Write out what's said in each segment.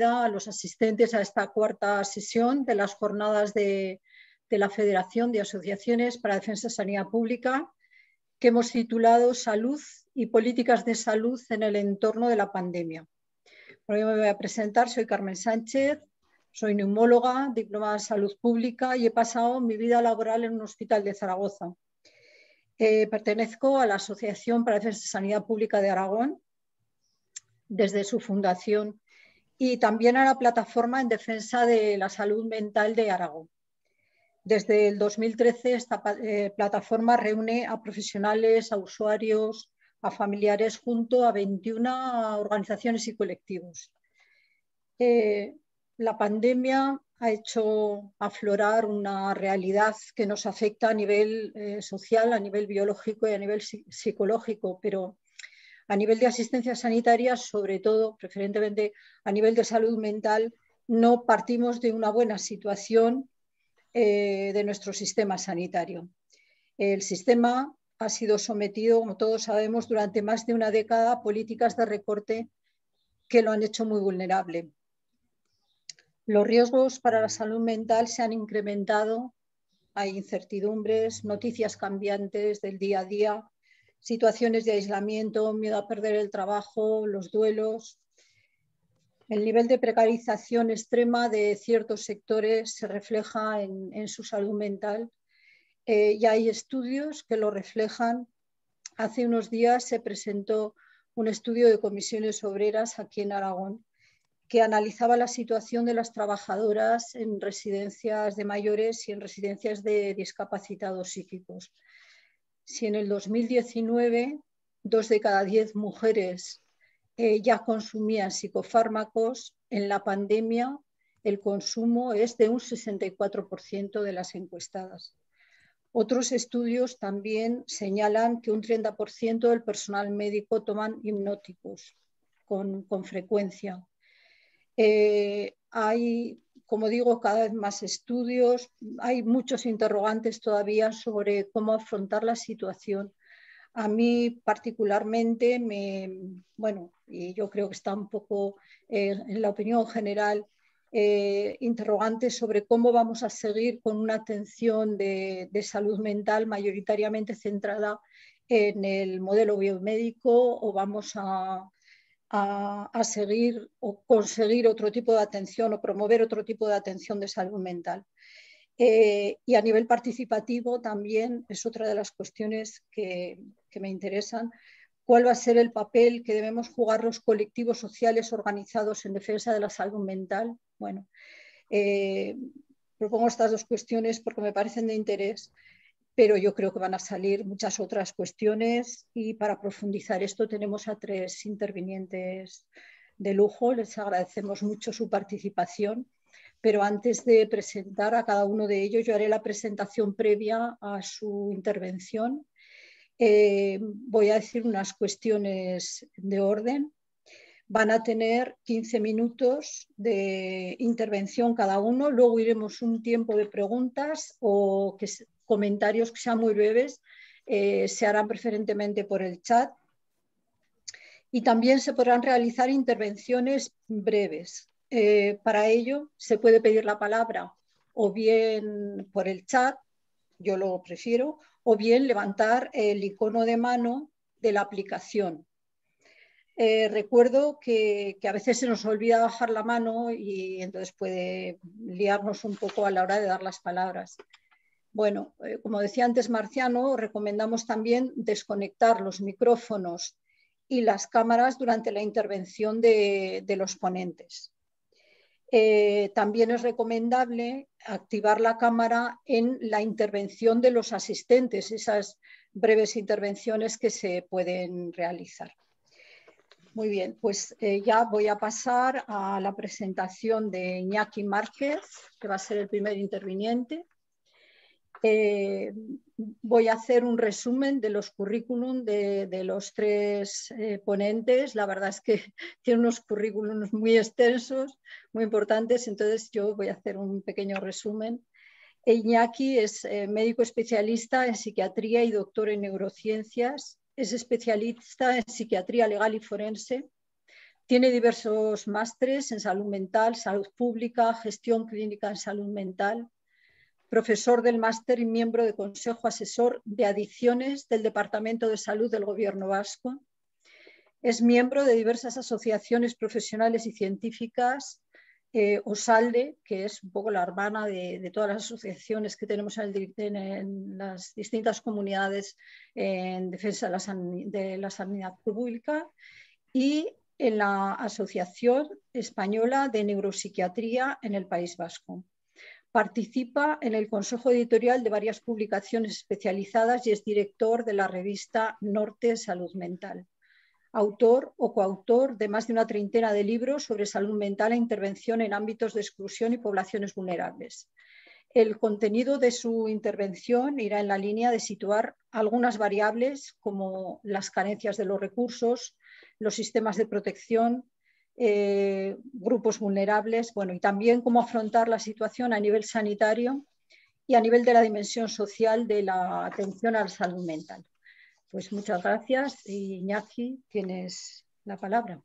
a los asistentes a esta cuarta sesión de las jornadas de la Federación de Asociaciones para la Defensa de Sanidad Pública, que hemos titulado Salud y Políticas de Salud en el entorno de la pandemia. Bueno, yo me voy a presentar, soy Carmen Sánchez, soy neumóloga, diplomada en salud pública y he pasado mi vida laboral en un hospital de Zaragoza. Pertenezco a la Asociación para la Defensa de Sanidad Pública de Aragón desde su fundación y también a la Plataforma en Defensa de la Salud Mental de Aragón. Desde el 2013 esta plataforma reúne a profesionales, a usuarios, a familiares junto a 21 organizaciones y colectivos. La pandemia ha hecho aflorar una realidad que nos afecta a nivel social, a nivel biológico y a nivel psicológico, pero a nivel de asistencia sanitaria, sobre todo, preferentemente a nivel de salud mental, no partimos de una buena situación de nuestro sistema sanitario. El sistema ha sido sometido, como todos sabemos, durante más de una década a políticas de recorte que lo han hecho muy vulnerable. Los riesgos para la salud mental se han incrementado, hay incertidumbres, noticias cambiantes del día a día, situaciones de aislamiento, miedo a perder el trabajo, los duelos. El nivel de precarización extrema de ciertos sectores se refleja en su salud mental. Y hay estudios que lo reflejan. Hace unos días se presentó un estudio de comisiones obreras aquí en Aragón que analizaba la situación de las trabajadoras en residencias de mayores y en residencias de discapacitados psíquicos. Si en el 2019 2 de cada 10 mujeres ya consumían psicofármacos, en la pandemia el consumo es de un 64% de las encuestadas. Otros estudios también señalan que un 30% del personal médico toman hipnóticos con frecuencia. Hay, como digo, cada vez más estudios, hay muchos interrogantes todavía sobre cómo afrontar la situación. A mí particularmente, y yo creo que está un poco en la opinión general, interrogantes sobre cómo vamos a seguir con una atención de salud mental mayoritariamente centrada en el modelo biomédico o vamos a seguir o conseguir otro tipo de atención o promover otro tipo de atención de salud mental. Y a nivel participativo también es otra de las cuestiones que me interesan. ¿Cuál va a ser el papel que debemos jugar los colectivos sociales organizados en defensa de la salud mental? Bueno, propongo estas dos cuestiones porque me parecen de interés, pero yo creo que van a salir muchas otras cuestiones y para profundizar esto tenemos a 3 intervinientes de lujo. Les agradecemos mucho su participación, pero antes de presentar a cada uno de ellos, yo haré la presentación previa a su intervención. Voy a decir unas cuestiones de orden. Van a tener 15 minutos de intervención cada uno, luego iremos un tiempo de preguntas o comentarios que sean muy breves, se harán preferentemente por el chat y también se podrán realizar intervenciones breves. Para ello se puede pedir la palabra o bien por el chat, yo lo prefiero, o bien levantar el icono de mano de la aplicación. Recuerdo que a veces se nos olvida bajar la mano y entonces puede liarnos un poco a la hora de dar las palabras. Bueno, como decía antes Marciano, recomendamos también desconectar los micrófonos y las cámaras durante la intervención de los ponentes. También es recomendable activar la cámara en la intervención de los asistentes, esas breves intervenciones que se pueden realizar. Muy bien, pues ya voy a pasar a la presentación de Iñaki Márquez, que va a ser el primer interviniente. Voy a hacer un resumen de los currículum de los 3 ponentes. La verdad es que tienen unos currículums muy extensos, muy importantes, entonces yo voy a hacer un pequeño resumen. Iñaki es médico especialista en psiquiatría y doctor en neurociencias. Es especialista en psiquiatría legal y forense. Tiene diversos másteres en salud mental, salud pública, gestión clínica en salud mental. Profesor del máster y miembro del Consejo Asesor de Adicciones del Departamento de Salud del Gobierno Vasco. Es miembro de diversas asociaciones profesionales y científicas, OSALDE, que es un poco la hermana de todas las asociaciones que tenemos en las distintas comunidades en defensa de la sanidad pública, y en la Asociación Española de Neuropsiquiatría en el País Vasco. Participa en el consejo editorial de varias publicaciones especializadas y es director de la revista Norte Salud Mental. Autor o coautor de más de una treintena de libros sobre salud mental e intervención en ámbitos de exclusión y poblaciones vulnerables. El contenido de su intervención irá en la línea de situar algunas variables como las carencias de los recursos, los sistemas de protección, grupos vulnerables, bueno, y también cómo afrontar la situación a nivel sanitario y a nivel de la dimensión social de la atención a la salud mental. Pues muchas gracias. Iñaki, tienes la palabra.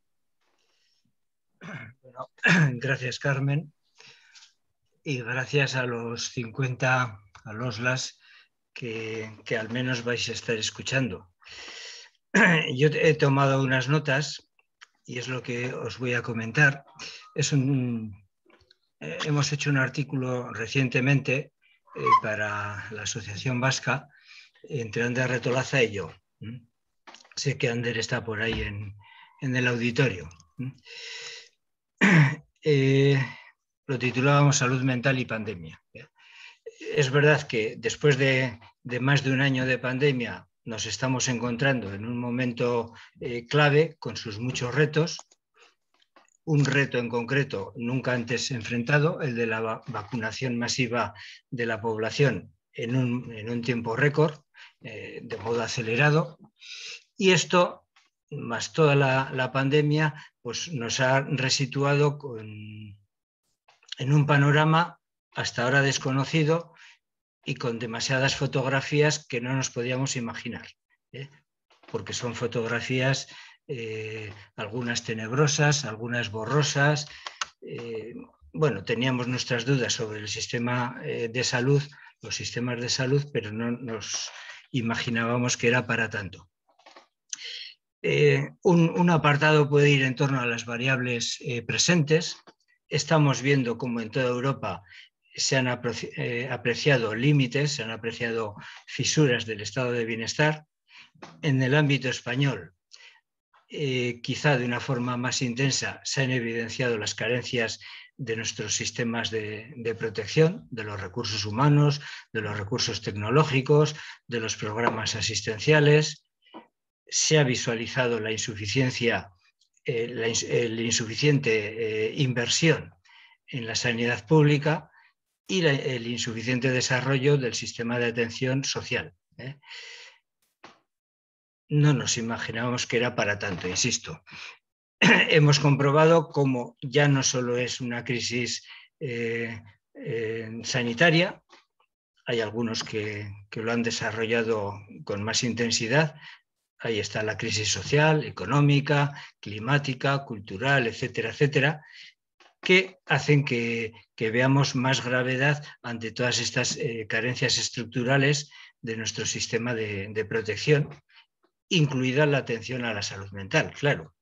Bueno, gracias, Carmen. Y gracias a los 50 aloslas que al menos vais a estar escuchando. Yo he tomado unas notas y es lo que os voy a comentar. Hemos hecho un artículo recientemente para la Asociación Vasca entre Ander Retolaza y yo. Sé que Ander está por ahí en el auditorio. Lo titulábamos Salud Mental y Pandemia. Es verdad que después de más de un año de pandemia nos estamos encontrando en un momento clave con sus muchos retos. Un reto en concreto nunca antes enfrentado, el de la vacunación masiva de la población en un tiempo récord, de modo acelerado. Y esto, más toda la pandemia, pues nos ha resituado en un panorama hasta ahora desconocido y con demasiadas fotografías que no nos podíamos imaginar, porque son fotografías, algunas tenebrosas, algunas borrosas. Bueno, teníamos nuestras dudas sobre el sistema de salud, los sistemas de salud, pero no nos imaginábamos que era para tanto. Un apartado puede ir en torno a las variables presentes. Estamos viendo cómo en toda Europa se han apreciado límites, se han apreciado fisuras del estado de bienestar. En el ámbito español, quizá de una forma más intensa, se han evidenciado las carencias de nuestros sistemas de protección, de los recursos humanos, de los recursos tecnológicos, de los programas asistenciales. Se ha visualizado la insuficiente inversión en la sanidad pública y el insuficiente desarrollo del sistema de atención social. No nos imaginábamos que era para tanto, insisto. Hemos comprobado cómo ya no solo es una crisis sanitaria, hay algunos que lo han desarrollado con más intensidad. Ahí está la crisis social, económica, climática, cultural, etcétera, etcétera, que hacen que veamos más gravedad ante todas estas carencias estructurales de nuestro sistema de protección, incluida la atención a la salud mental, claro.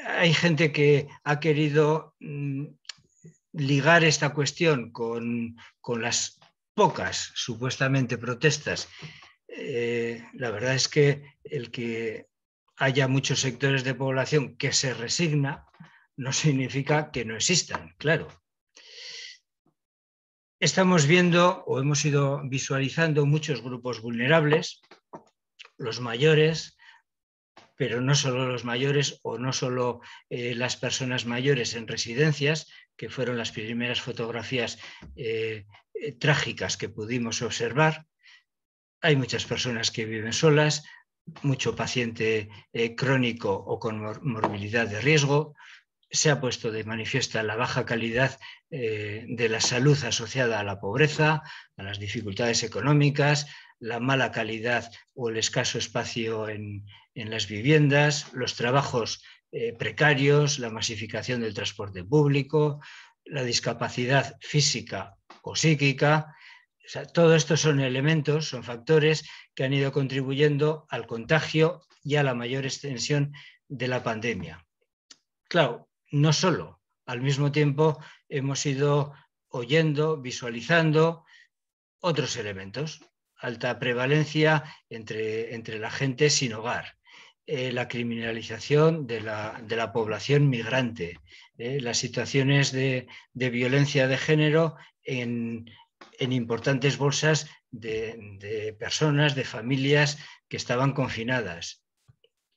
Hay gente que ha querido ligar esta cuestión con las pocas supuestamente protestas. La verdad es que el que haya muchos sectores de población que se resigna no significa que no existan, claro. Estamos viendo o hemos ido visualizando muchos grupos vulnerables, los mayores, pero no solo los mayores o no solo las personas mayores en residencias, que fueron las primeras fotografías trágicas que pudimos observar. Hay muchas personas que viven solas, mucho paciente crónico o con morbilidad de riesgo. Se ha puesto de manifiesto la baja calidad de la salud asociada a la pobreza, a las dificultades económicas, la mala calidad o el escaso espacio en las viviendas, los trabajos precarios, la masificación del transporte público, la discapacidad física o psíquica. O sea, todo esto son elementos, son factores que han ido contribuyendo al contagio y a la mayor extensión de la pandemia. Claro, no solo, al mismo tiempo hemos ido oyendo, visualizando otros elementos. Alta prevalencia entre la gente sin hogar, la criminalización de la población migrante, las situaciones de violencia de género en importantes bolsas de personas, de familias que estaban confinadas.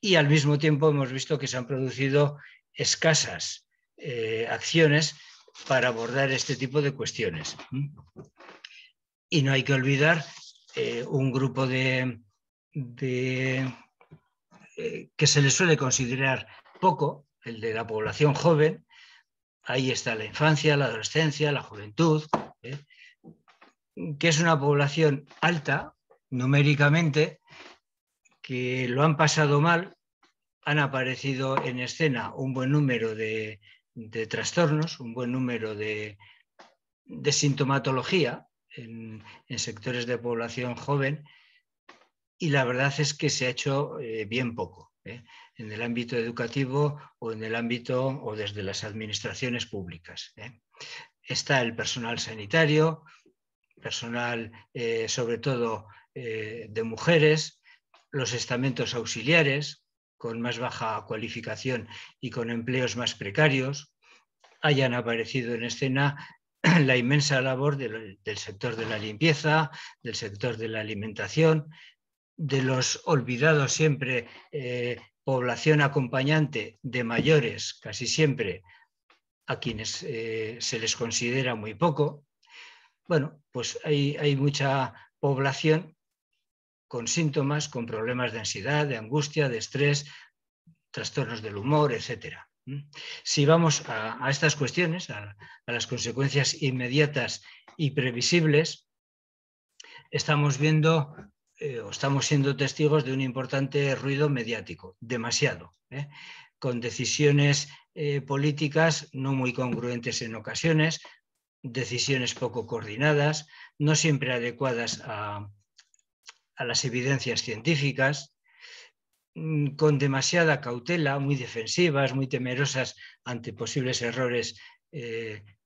Y al mismo tiempo hemos visto que se han producido escasas acciones para abordar este tipo de cuestiones. Y no hay que olvidar un grupo que se le suele considerar poco, el de la población joven. Ahí está la infancia, la adolescencia, la juventud, que es una población alta numéricamente, que lo han pasado mal. Han aparecido en escena un buen número de trastornos, un buen número de sintomatología en sectores de población joven, y la verdad es que se ha hecho bien poco en el ámbito educativo o en el ámbito o desde las administraciones públicas. Está el personal sanitario, personal sobre todo de mujeres, los estamentos auxiliares con más baja cualificación y con empleos más precarios. Hayan aparecido en escena la inmensa labor del sector de la limpieza, del sector de la alimentación, de los olvidados siempre, población acompañante de mayores, casi siempre a quienes se les considera muy poco. Bueno, pues hay mucha población con síntomas, con problemas de ansiedad, de angustia, de estrés, trastornos del humor, etc. Si vamos a estas cuestiones, a las consecuencias inmediatas y previsibles, estamos viendo o estamos siendo testigos de un importante ruido mediático, demasiado, con decisiones políticas no muy congruentes en ocasiones, decisiones poco coordinadas, no siempre adecuadas a las evidencias científicas, con demasiada cautela, muy defensivas, muy temerosas ante posibles errores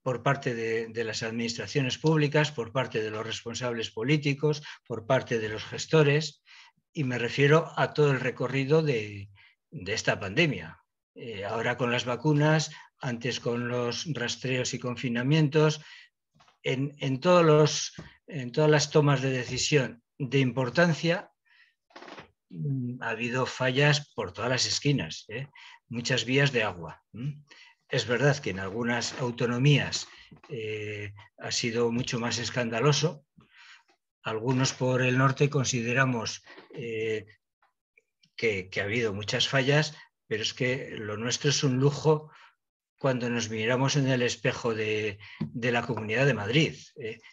por parte de las administraciones públicas, por parte de los responsables políticos, por parte de los gestores, y me refiero a todo el recorrido de esta pandemia. Ahora con las vacunas, antes con los rastreos y confinamientos, en todas las tomas de decisión de importancia ha habido fallas por todas las esquinas, muchas vías de agua. Es verdad que en algunas autonomías ha sido mucho más escandaloso. Algunos por el norte consideramos que ha habido muchas fallas, pero es que lo nuestro es un lujo cuando nos miramos en el espejo de la Comunidad de Madrid.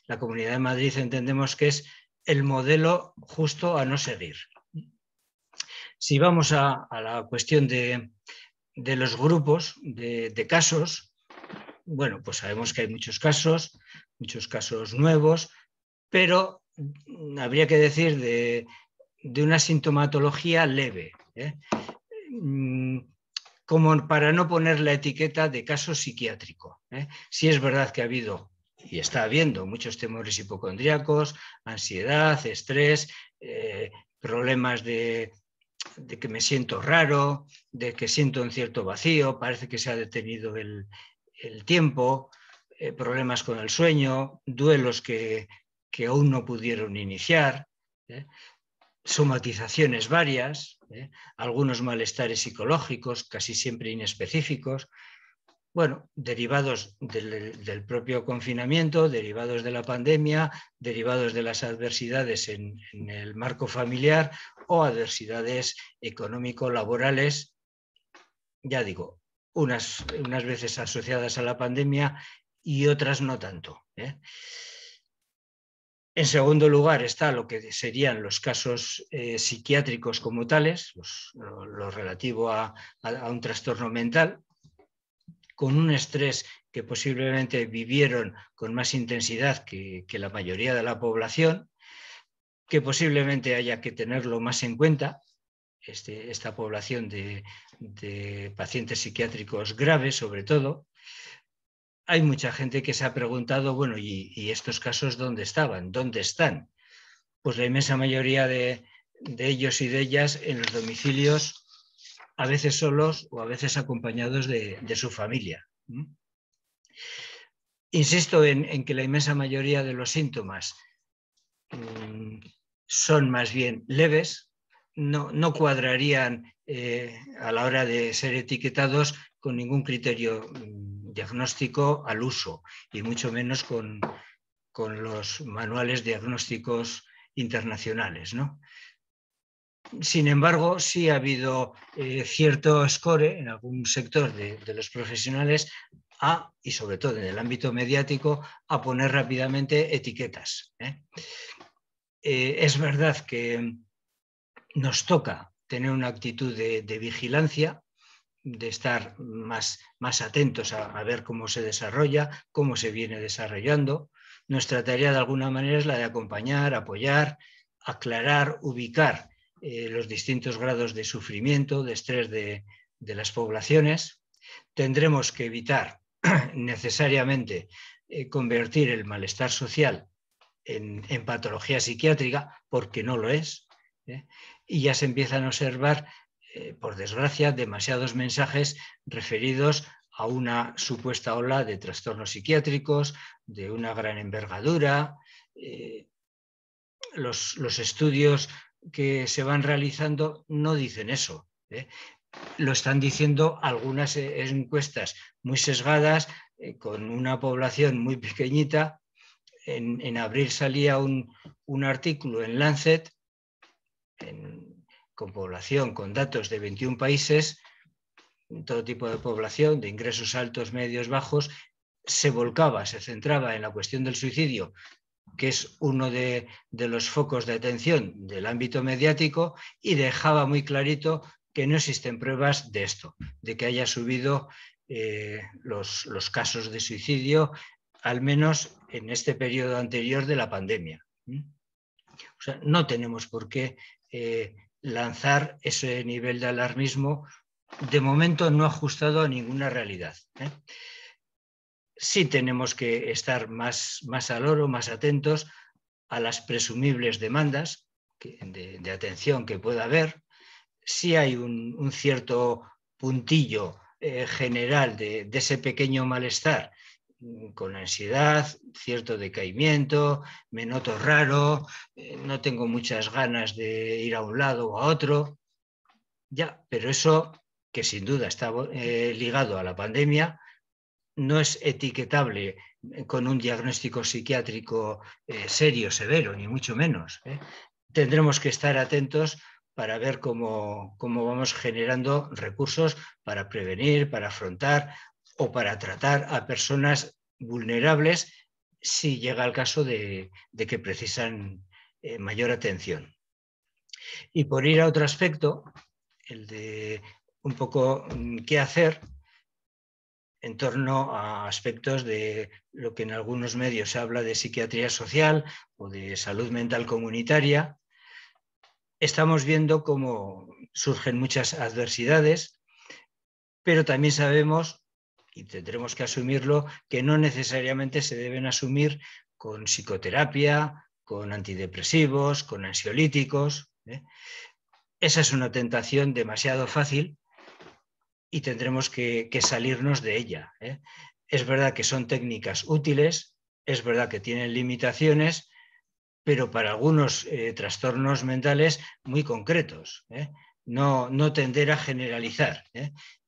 La Comunidad de Madrid entendemos que es el modelo justo a no seguir. Si vamos a la cuestión de los grupos de casos, bueno, pues sabemos que hay muchos casos nuevos, pero habría que decir de una sintomatología leve, como para no poner la etiqueta de caso psiquiátrico. Sí es verdad que ha habido y está habiendo muchos temores hipocondríacos, ansiedad, estrés, problemas de que me siento raro, de que siento un cierto vacío, parece que se ha detenido el tiempo, problemas con el sueño, duelos que aún no pudieron iniciar, somatizaciones varias, algunos malestares psicológicos, casi siempre inespecíficos, bueno, derivados del propio confinamiento, derivados de la pandemia, derivados de las adversidades en el marco familiar o adversidades económico-laborales, ya digo, unas veces asociadas a la pandemia y otras no tanto. En segundo lugar está lo que serían los casos psiquiátricos como tales, lo relativo a un trastorno mental, con un estrés que posiblemente vivieron con más intensidad que la mayoría de la población, que posiblemente haya que tenerlo más en cuenta, esta población de pacientes psiquiátricos graves sobre todo. Hay mucha gente que se ha preguntado, bueno, ¿y estos casos dónde estaban? ¿Dónde están? Pues la inmensa mayoría de ellos y de ellas en los domicilios, a veces solos o a veces acompañados de su familia. Insisto en que la inmensa mayoría de los síntomas son más bien leves, no cuadrarían a la hora de ser etiquetados con ningún criterio diagnóstico al uso, y mucho menos con los manuales diagnósticos internacionales, ¿no? Sin embargo, sí ha habido cierto score en algún sector de los profesionales y sobre todo en el ámbito mediático, a poner rápidamente etiquetas. Es verdad que nos toca tener una actitud de vigilancia, de estar más atentos a ver cómo se desarrolla, cómo se viene desarrollando. Nuestra tarea de alguna manera es la de acompañar, apoyar, aclarar, ubicar los distintos grados de sufrimiento, de estrés de las poblaciones. Tendremos que evitar necesariamente convertir el malestar social en patología psiquiátrica, porque no lo es, y ya se empiezan a observar, por desgracia, demasiados mensajes referidos a una supuesta ola de trastornos psiquiátricos de una gran envergadura. Los estudios que se van realizando no dicen eso. Lo están diciendo algunas encuestas muy sesgadas, con una población muy pequeñita. En abril salía un artículo en Lancet con población, con datos de 21 países, todo tipo de población, de ingresos altos, medios, bajos, se centraba en la cuestión del suicidio, que es uno de los focos de atención del ámbito mediático, y dejaba muy clarito que no existen pruebas de esto, de que haya subido los casos de suicidio, al menos en este periodo anterior de la pandemia. O sea, no tenemos por qué lanzar ese nivel de alarmismo, de momento no ajustado a ninguna realidad. Sí tenemos que estar más al oro, más atentos a las presumibles demandas de atención que pueda haber. Sí hay un cierto puntillo general de ese pequeño malestar, con ansiedad, cierto decaimiento, me noto raro, no tengo muchas ganas de ir a un lado o a otro. Ya, pero eso, que sin duda está ligado a la pandemia, no es etiquetable con un diagnóstico psiquiátrico serio, severo, ni mucho menos. Tendremos que estar atentos para ver cómo vamos generando recursos para prevenir, para afrontar o para tratar a personas vulnerables si llega el caso de que precisan mayor atención. Y por ir a otro aspecto, el de un poco qué hacer en torno a aspectos de lo que en algunos medios se habla de psiquiatría social o de salud mental comunitaria. Estamos viendo cómo surgen muchas adversidades, pero también sabemos, y tendremos que asumirlo, que no necesariamente se deben asumir con psicoterapia, con antidepresivos, con ansiolíticos. Esa es una tentación demasiado fácil y tendremos que salirnos de ella. Es verdad que son técnicas útiles, es verdad que tienen limitaciones, pero para algunos trastornos mentales muy concretos. No tender a generalizar.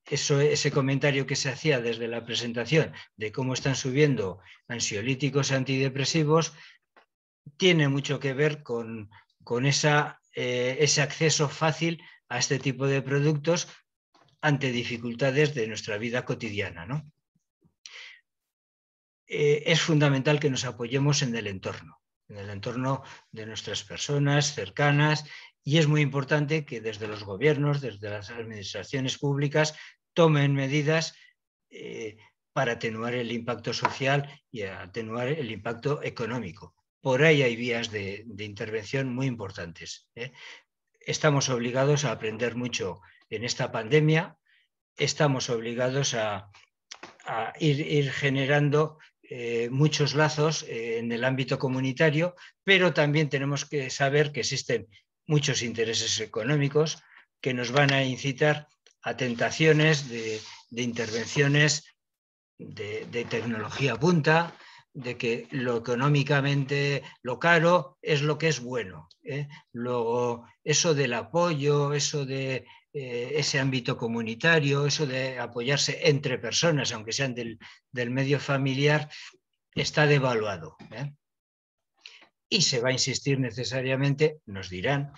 Ese comentario que se hacía desde la presentación de cómo están subiendo ansiolíticos y antidepresivos tiene mucho que ver con ese acceso fácil a este tipo de productos ante dificultades de nuestra vida cotidiana, ¿no? Es fundamental que nos apoyemos en el entorno en el entorno de nuestras personas cercanas, y es muy importante que desde los gobiernos, desde las administraciones públicas, tomen medidas para atenuar el impacto social y atenuar el impacto económico. Por ahí hay vías de intervención muy importantes. Estamos obligados a aprender mucho en esta pandemia, estamos obligados a ir generando muchos lazos en el ámbito comunitario, pero también tenemos que saber que existen muchos intereses económicos que nos van a incitar a tentaciones de intervenciones de tecnología punta, de que lo económicamente, lo caro es lo que es bueno. Luego, eso del apoyo, eso de ese ámbito comunitario, eso de apoyarse entre personas, aunque sean del medio familiar, está devaluado. Y se va a insistir necesariamente, nos dirán,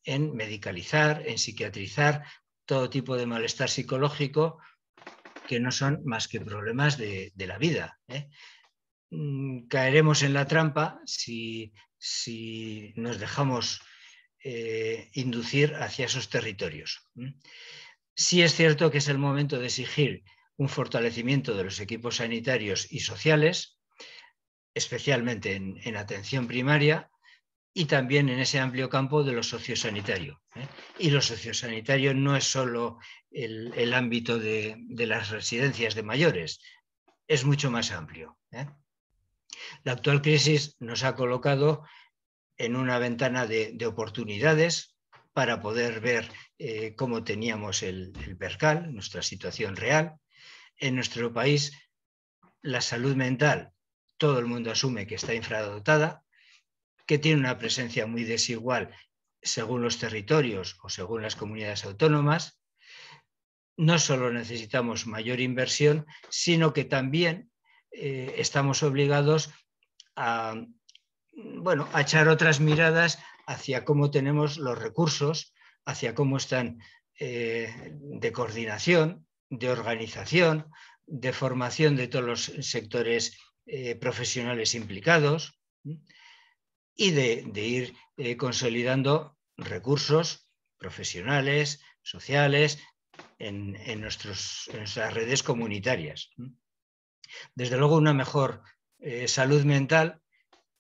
en medicalizar, en psiquiatrizar todo tipo de malestar psicológico que no son más que problemas de la vida. Caeremos en la trampa si nos dejamos inducir hacia esos territorios. Sí es cierto que es el momento de exigir un fortalecimiento de los equipos sanitarios y sociales, especialmente en atención primaria, y también en ese amplio campo de lo sociosanitario. Y lo sociosanitario no es solo el ámbito de las residencias de mayores, es mucho más amplio. La actual crisis nos ha colocado en una ventana de oportunidades para poder ver cómo teníamos el percal, nuestra situación real. En nuestro país, la salud mental, todo el mundo asume que está infradotada, que tiene una presencia muy desigual según los territorios o según las comunidades autónomas. No solo necesitamos mayor inversión, sino que también estamos obligados a echar otras miradas hacia cómo tenemos los recursos, hacia cómo están de coordinación, de organización, de formación de todos los sectores profesionales implicados, y de ir consolidando recursos profesionales, sociales, en nuestras redes comunitarias. Desde luego, una mejor salud mental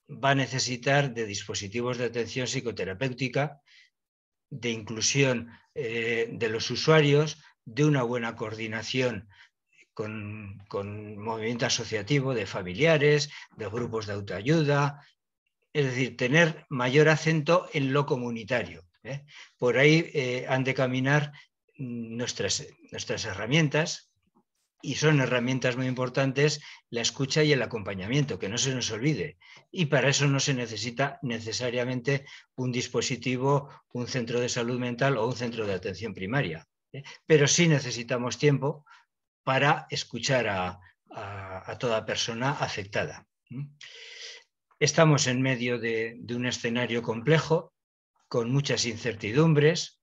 va a necesitar de dispositivos de atención psicoterapéutica, de inclusión de los usuarios, de una buena coordinación con movimiento asociativo de familiares, de grupos de autoayuda. Es decir, tener mayor acento en lo comunitario. Por ahí han de caminar nuestras herramientas, y son herramientas muy importantes la escucha y el acompañamiento, que no se nos olvide. Y para eso no se necesita necesariamente un dispositivo, un centro de salud mental o un centro de atención primaria. Pero sí necesitamos tiempo para escuchar a toda persona afectada. Estamos en medio de un escenario complejo, con muchas incertidumbres,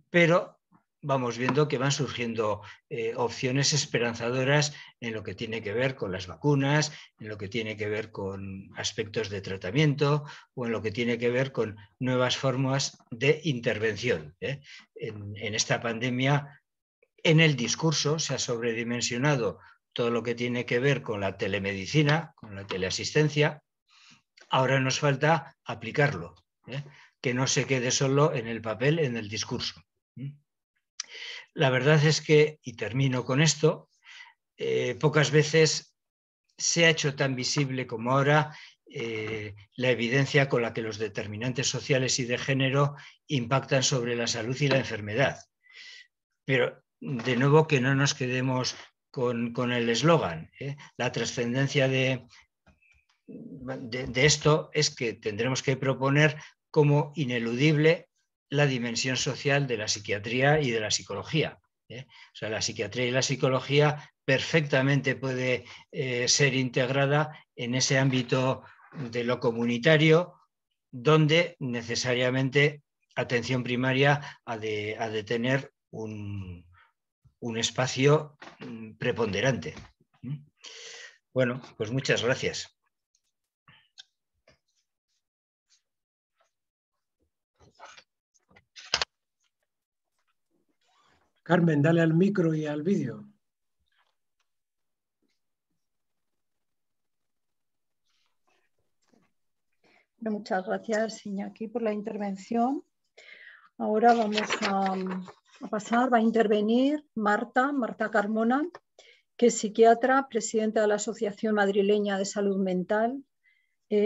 pero vamos viendo que van surgiendo opciones esperanzadoras en lo que tiene que ver con las vacunas, en lo que tiene que ver con aspectos de tratamiento o en lo que tiene que ver con nuevas formas de intervención. En esta pandemia, en el discurso se ha sobredimensionado todo lo que tiene que ver con la telemedicina, con la teleasistencia. Ahora nos falta aplicarlo, que no se quede solo en el papel, en el discurso. La verdad es que, y termino con esto, pocas veces se ha hecho tan visible como ahora la evidencia con la que los determinantes sociales y de género impactan sobre la salud y la enfermedad. Pero, de nuevo, que no nos quedemos con el eslogan. La trascendencia de esto es que tendremos que proponer como ineludible la dimensión social de la psiquiatría y de la psicología. O sea, la psiquiatría y la psicología perfectamente puede ser integrada en ese ámbito de lo comunitario, donde necesariamente atención primaria ha de tener un espacio preponderante. Bueno, pues muchas gracias. Carmen, dale al micro y al vídeo. Bueno, muchas gracias, Iñaki, por la intervención. Ahora vamos a pasar, va a intervenir Marta Carmona, que es psiquiatra, presidenta de la Asociación Madrileña de Salud Mental,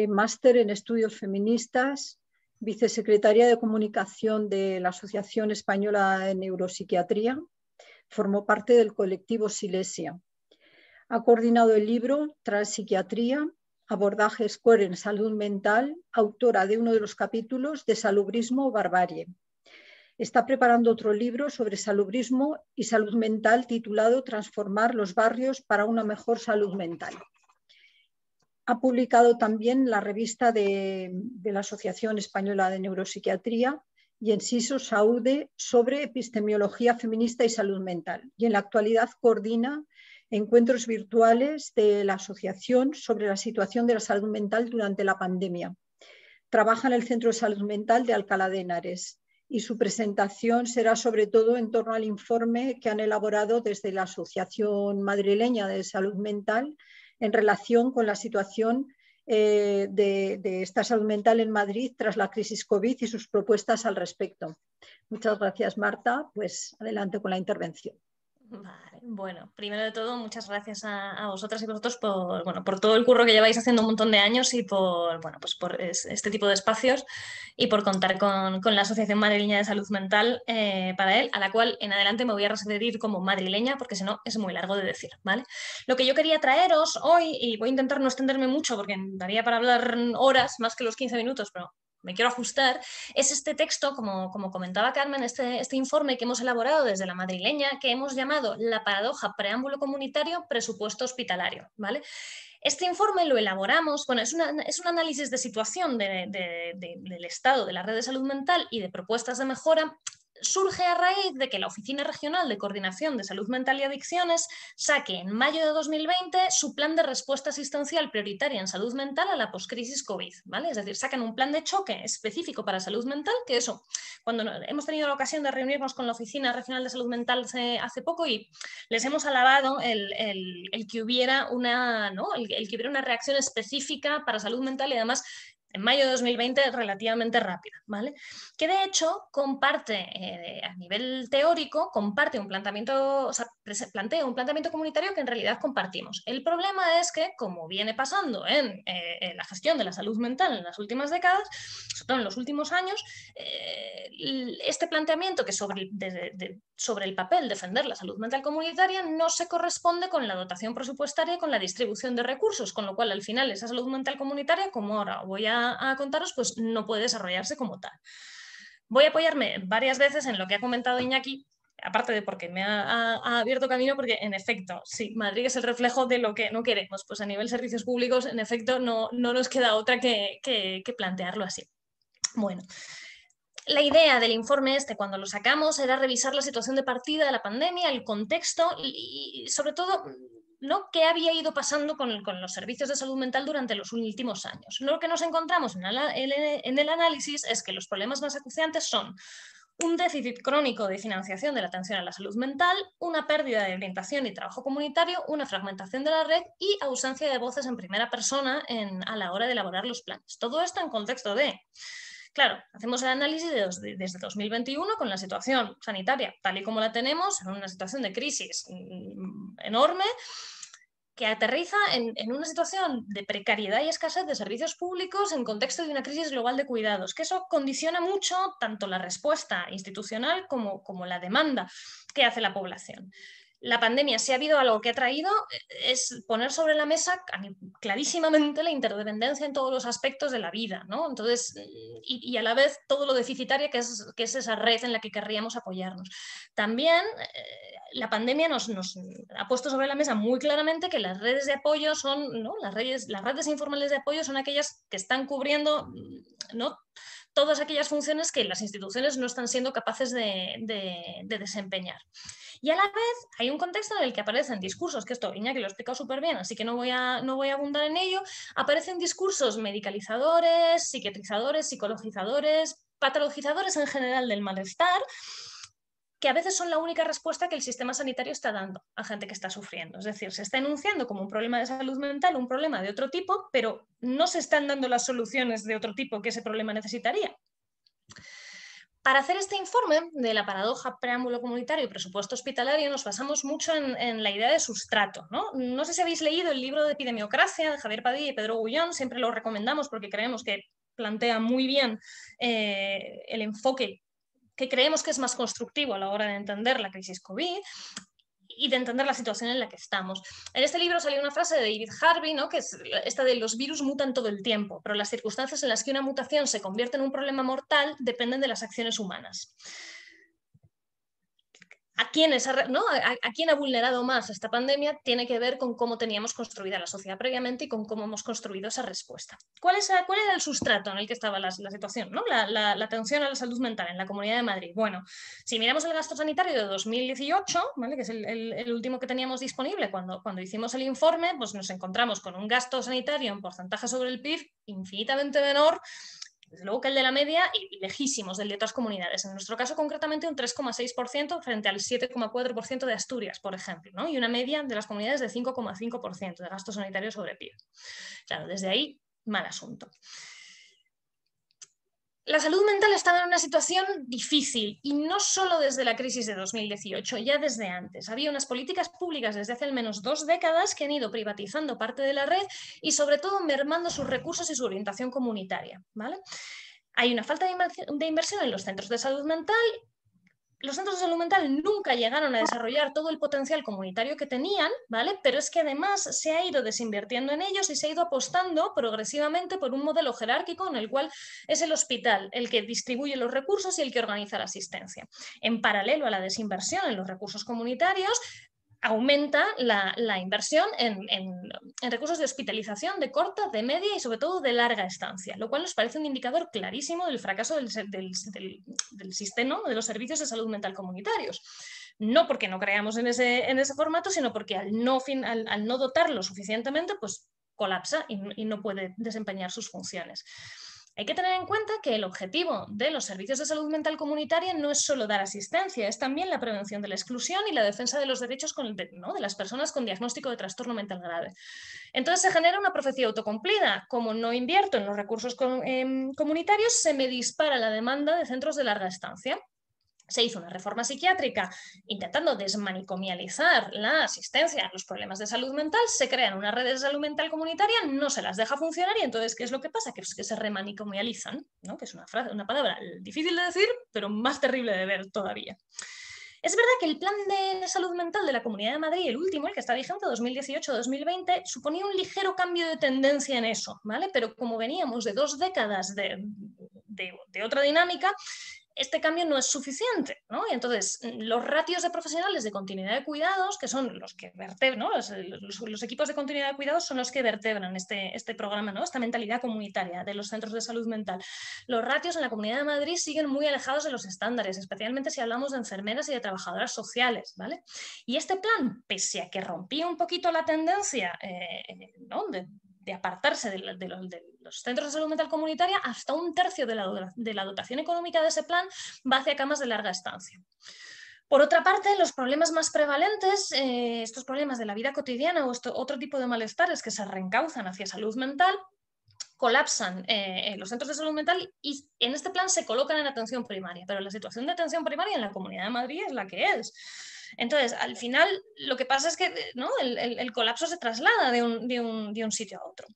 máster en estudios feministas, vicesecretaria de comunicación de la Asociación Española de Neuropsiquiatría, formó parte del colectivo Silesia. Ha coordinado el libro Transpsiquiatría, abordajes queer en salud mental, autora de uno de los capítulos de Salubrismo o Barbarie. Está preparando otro libro sobre salubrismo y salud mental titulado Transformar los barrios para una mejor salud mental. Ha publicado también la revista de la Asociación Española de Neuropsiquiatría y Enciso Saúde sobre epistemiología feminista y salud mental. Y en la actualidad coordina encuentros virtuales de la asociación sobre la situación de la salud mental durante la pandemia. Trabaja en el Centro de Salud Mental de Alcalá de Henares y su presentación será sobre todo en torno al informe que han elaborado desde la Asociación Madrileña de Salud Mental en relación con la situación de esta salud mental en Madrid tras la crisis COVID y sus propuestas al respecto. Muchas gracias, Marta. Pues adelante con la intervención. Vale, bueno, primero de todo, muchas gracias a vosotras y vosotros por todo el curro que lleváis haciendo un montón de años y por este tipo de espacios y por contar con la Asociación Madrileña de Salud Mental para él, a la cual en adelante me voy a referir como madrileña porque si no es muy largo de decir, ¿vale? Lo que yo quería traeros hoy, y voy a intentar no extenderme mucho porque daría para hablar horas más que los 15 minutos, pero me quiero ajustar, es este texto, como comentaba Carmen, este informe que hemos elaborado desde la madrileña, que hemos llamado La paradoja preámbulo comunitario, presupuesto hospitalario, ¿vale? Este informe lo elaboramos, bueno, es un análisis de situación del estado de la red de salud mental y de propuestas de mejora. Surge a raíz de que la Oficina Regional de Coordinación de Salud Mental y Adicciones saque en mayo de 2020 su plan de respuesta asistencial prioritaria en salud mental a la poscrisis COVID, ¿vale? Es decir, sacan un plan de choque específico para salud mental, que eso, cuando hemos tenido la ocasión de reunirnos con la Oficina Regional de Salud Mental hace poco y les hemos alabado el que hubiera el que hubiera una reacción específica para salud mental y además en mayo de 2020 relativamente rápida, ¿vale? Que de hecho comparte, a nivel teórico, comparte un planteamiento, o sea, plantea un planteamiento comunitario que en realidad compartimos. El problema es que, como viene pasando en la gestión de la salud mental en las últimas décadas, sobre todo en los últimos años, este planteamiento que sobre el papel defender la salud mental comunitaria no se corresponde con la dotación presupuestaria y con la distribución de recursos, con lo cual al final esa salud mental comunitaria, como ahora voy a contaros, pues no puede desarrollarse como tal. Voy a apoyarme varias veces en lo que ha comentado Iñaki, aparte de porque me ha abierto camino, porque en efecto, sí, Madrid es el reflejo de lo que no queremos, pues a nivel servicios públicos, en efecto, no nos queda otra que plantearlo así. Bueno, la idea del informe cuando lo sacamos, era revisar la situación de partida de la pandemia, el contexto y sobre todo, ¿no?, qué había ido pasando con los servicios de salud mental durante los últimos años. Lo que nos encontramos en el análisis es que los problemas más acuciantes son un déficit crónico de financiación de la atención a la salud mental, una pérdida de orientación y trabajo comunitario, una fragmentación de la red y ausencia de voces en primera persona a la hora de elaborar los planes. Todo esto en contexto de... Claro, hacemos el análisis desde 2021 con la situación sanitaria tal y como la tenemos, en una situación de crisis enorme, que aterriza en una situación de precariedad y escasez de servicios públicos en contexto de una crisis global de cuidados, que eso condiciona mucho tanto la respuesta institucional como la demanda que hace la población. La pandemia, si ha habido algo que ha traído, es poner sobre la mesa clarísimamente la interdependencia en todos los aspectos de la vida, ¿no? Entonces, y a la vez todo lo deficitaria que es esa red en la que querríamos apoyarnos. También la pandemia nos ha puesto sobre la mesa muy claramente que las redes de apoyo son, ¿no?, las redes informales de apoyo son aquellas que están cubriendo, ¿no?, todas aquellas funciones que las instituciones no están siendo capaces de desempeñar. Y a la vez hay un contexto en el que aparecen discursos, que esto Iñaki lo ha explicado súper bien, así que no voy a abundar en ello, aparecen discursos medicalizadores, psiquiatrizadores, psicologizadores, patologizadores en general del malestar, que a veces son la única respuesta que el sistema sanitario está dando a gente que está sufriendo. Es decir, se está enunciando como un problema de salud mental, un problema de otro tipo, pero no se están dando las soluciones de otro tipo que ese problema necesitaría. Para hacer este informe de la paradoja preámbulo comunitario y presupuesto hospitalario nos basamos mucho en la idea de sustrato, ¿no? No sé si habéis leído el libro de Epidemiocracia de Javier Padilla y Pedro Gullón, siempre lo recomendamos porque creemos que plantea muy bien el enfoque que creemos que es más constructivo a la hora de entender la crisis COVID y de entender la situación en la que estamos. En este libro salió una frase de David Harvey, ¿no? Que es esta de los virus mutan todo el tiempo, pero las circunstancias en las que una mutación se convierte en un problema mortal dependen de las acciones humanas. ¿A quién ha vulnerado más esta pandemia? Tiene que ver con cómo teníamos construida la sociedad previamente y con cómo hemos construido esa respuesta. ¿Cuál era el sustrato en el que estaba la situación, ¿no? La atención a la salud mental en la Comunidad de Madrid. Bueno, si miramos el gasto sanitario de 2018, ¿vale? Que es el último que teníamos disponible cuando hicimos el informe, pues nos encontramos con un gasto sanitario en porcentaje sobre el PIB infinitamente menor, desde luego que el de la media y lejísimos del de otras comunidades. En nuestro caso, concretamente, un 3,6% frente al 7,4% de Asturias, por ejemplo, ¿no? Y una media de las comunidades de 5,5% de gasto sanitario sobre PIB. Claro, desde ahí, mal asunto. La salud mental estaba en una situación difícil y no solo desde la crisis de 2018, ya desde antes. Había unas políticas públicas desde hace al menos 2 décadas que han ido privatizando parte de la red y sobre todo mermando sus recursos y su orientación comunitaria, ¿vale? Hay una falta de inversión en los centros de salud mental. Los centros de salud mental nunca llegaron a desarrollar todo el potencial comunitario que tenían, ¿vale? Pero es que además se ha ido desinvirtiendo en ellos y se ha ido apostando progresivamente por un modelo jerárquico en el cual es el hospital el que distribuye los recursos y el que organiza la asistencia. En paralelo a la desinversión en los recursos comunitarios, aumenta la inversión en recursos de hospitalización de corta, de media y sobre todo de larga estancia, lo cual nos parece un indicador clarísimo del fracaso del sistema de los servicios de salud mental comunitarios. No porque no creamos en ese formato, sino porque al no dotarlo suficientemente, pues colapsa y no puede desempeñar sus funciones. Hay que tener en cuenta que el objetivo de los servicios de salud mental comunitaria no es solo dar asistencia, es también la prevención de la exclusión y la defensa de los derechos de las personas con diagnóstico de trastorno mental grave. Entonces se genera una profecía autocumplida. Como no invierto en los recursos comunitarios, se me dispara la demanda de centros de larga estancia. Se hizo una reforma psiquiátrica intentando desmanicomializar la asistencia a los problemas de salud mental, se crean unas redes de salud mental comunitaria, no se las deja funcionar y entonces, ¿qué es lo que pasa? Que se remanicomializan, ¿no? Que es una palabra difícil de decir, pero más terrible de ver todavía. Es verdad que el plan de salud mental de la Comunidad de Madrid, el último, el que está vigente, 2018-2020, suponía un ligero cambio de tendencia en eso, ¿vale? Pero como veníamos de 2 décadas de otra dinámica, este cambio no es suficiente, ¿no? Y entonces los ratios de profesionales de continuidad de cuidados, que son los que vertebran, ¿no? los equipos de continuidad de cuidados son los que vertebran este programa, ¿no? Esta mentalidad comunitaria de los centros de salud mental. Los ratios en la Comunidad de Madrid siguen muy alejados de los estándares, especialmente si hablamos de enfermeras y de trabajadoras sociales, ¿vale? Y este plan, pese a que rompía un poquito la tendencia, ¿no? de apartarse de los centros de salud mental comunitaria, hasta 1/3 de la dotación económica de ese plan va hacia camas de larga estancia. Por otra parte, los problemas más prevalentes, estos problemas de la vida cotidiana o otro tipo de malestares que se reencauzan hacia salud mental, colapsan los centros de salud mental y en este plan se colocan en atención primaria, pero la situación de atención primaria en la Comunidad de Madrid es la que es. Entonces, al final, lo que pasa es que, ¿no? el colapso se traslada de un sitio a otro.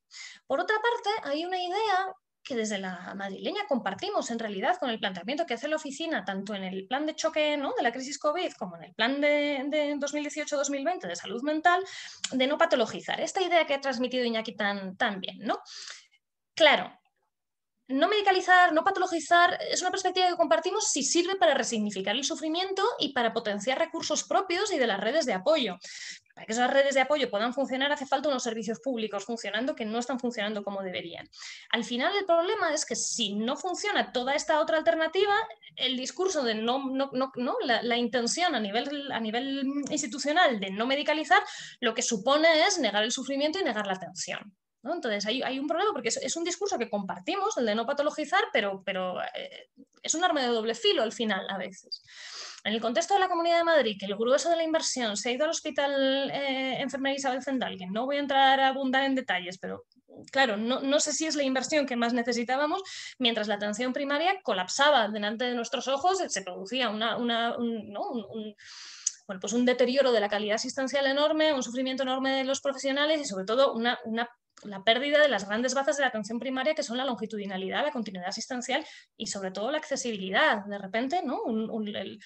Por otra parte, hay una idea que desde la madrileña compartimos en realidad con el planteamiento que hace la oficina, tanto en el plan de choque, ¿no? de la crisis COVID como en el plan de 2018-2020 de salud mental, de no patologizar. Esta idea que ha transmitido Iñaki tan bien, ¿no? Claro, no medicalizar, no patologizar, es una perspectiva que compartimos si sirve para resignificar el sufrimiento y para potenciar recursos propios y de las redes de apoyo. Para que esas redes de apoyo puedan funcionar hace falta unos servicios públicos funcionando que no están funcionando como deberían. Al final el problema es que si no funciona toda esta otra alternativa, el discurso de la intención a nivel institucional de no medicalizar, lo que supone es negar el sufrimiento y negar la atención. ¿no? Entonces hay un problema porque es un discurso que compartimos, el de no patologizar, pero es un arma de doble filo al final a veces. En el contexto de la Comunidad de Madrid, que el grueso de la inversión se ha ido al Hospital Enfermería Isabel Zendal, que no voy a entrar a abundar en detalles, pero claro, no sé si es la inversión que más necesitábamos, mientras la atención primaria colapsaba delante de nuestros ojos, se producía pues un deterioro de la calidad asistencial enorme, un sufrimiento enorme de los profesionales y sobre todo la pérdida de las grandes bazas de la atención primaria, que son la longitudinalidad, la continuidad asistencial y sobre todo la accesibilidad. De repente, ¿no? El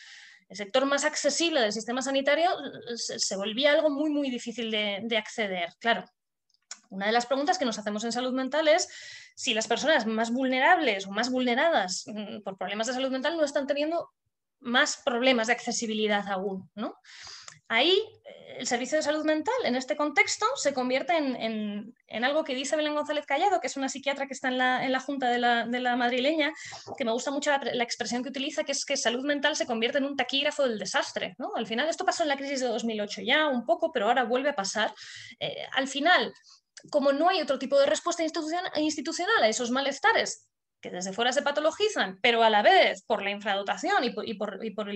sector más accesible del sistema sanitario se volvía algo muy, muy difícil de acceder. Claro, una de las preguntas que nos hacemos en salud mental es si las personas más vulnerables o más vulneradas por problemas de salud mental no están teniendo más problemas de accesibilidad aún, ¿no? Ahí el servicio de salud mental en este contexto se convierte en algo que dice Belén González Callado, que es una psiquiatra que está en la junta de la madrileña, que me gusta mucho la expresión que utiliza, que es que salud mental se convierte en un taquígrafo del desastre, ¿no? Al final esto pasó en la crisis de 2008 ya un poco, pero ahora vuelve a pasar. Al final, como no hay otro tipo de respuesta institucional a esos malestares que desde fuera se patologizan, pero a la vez por la infradotación y por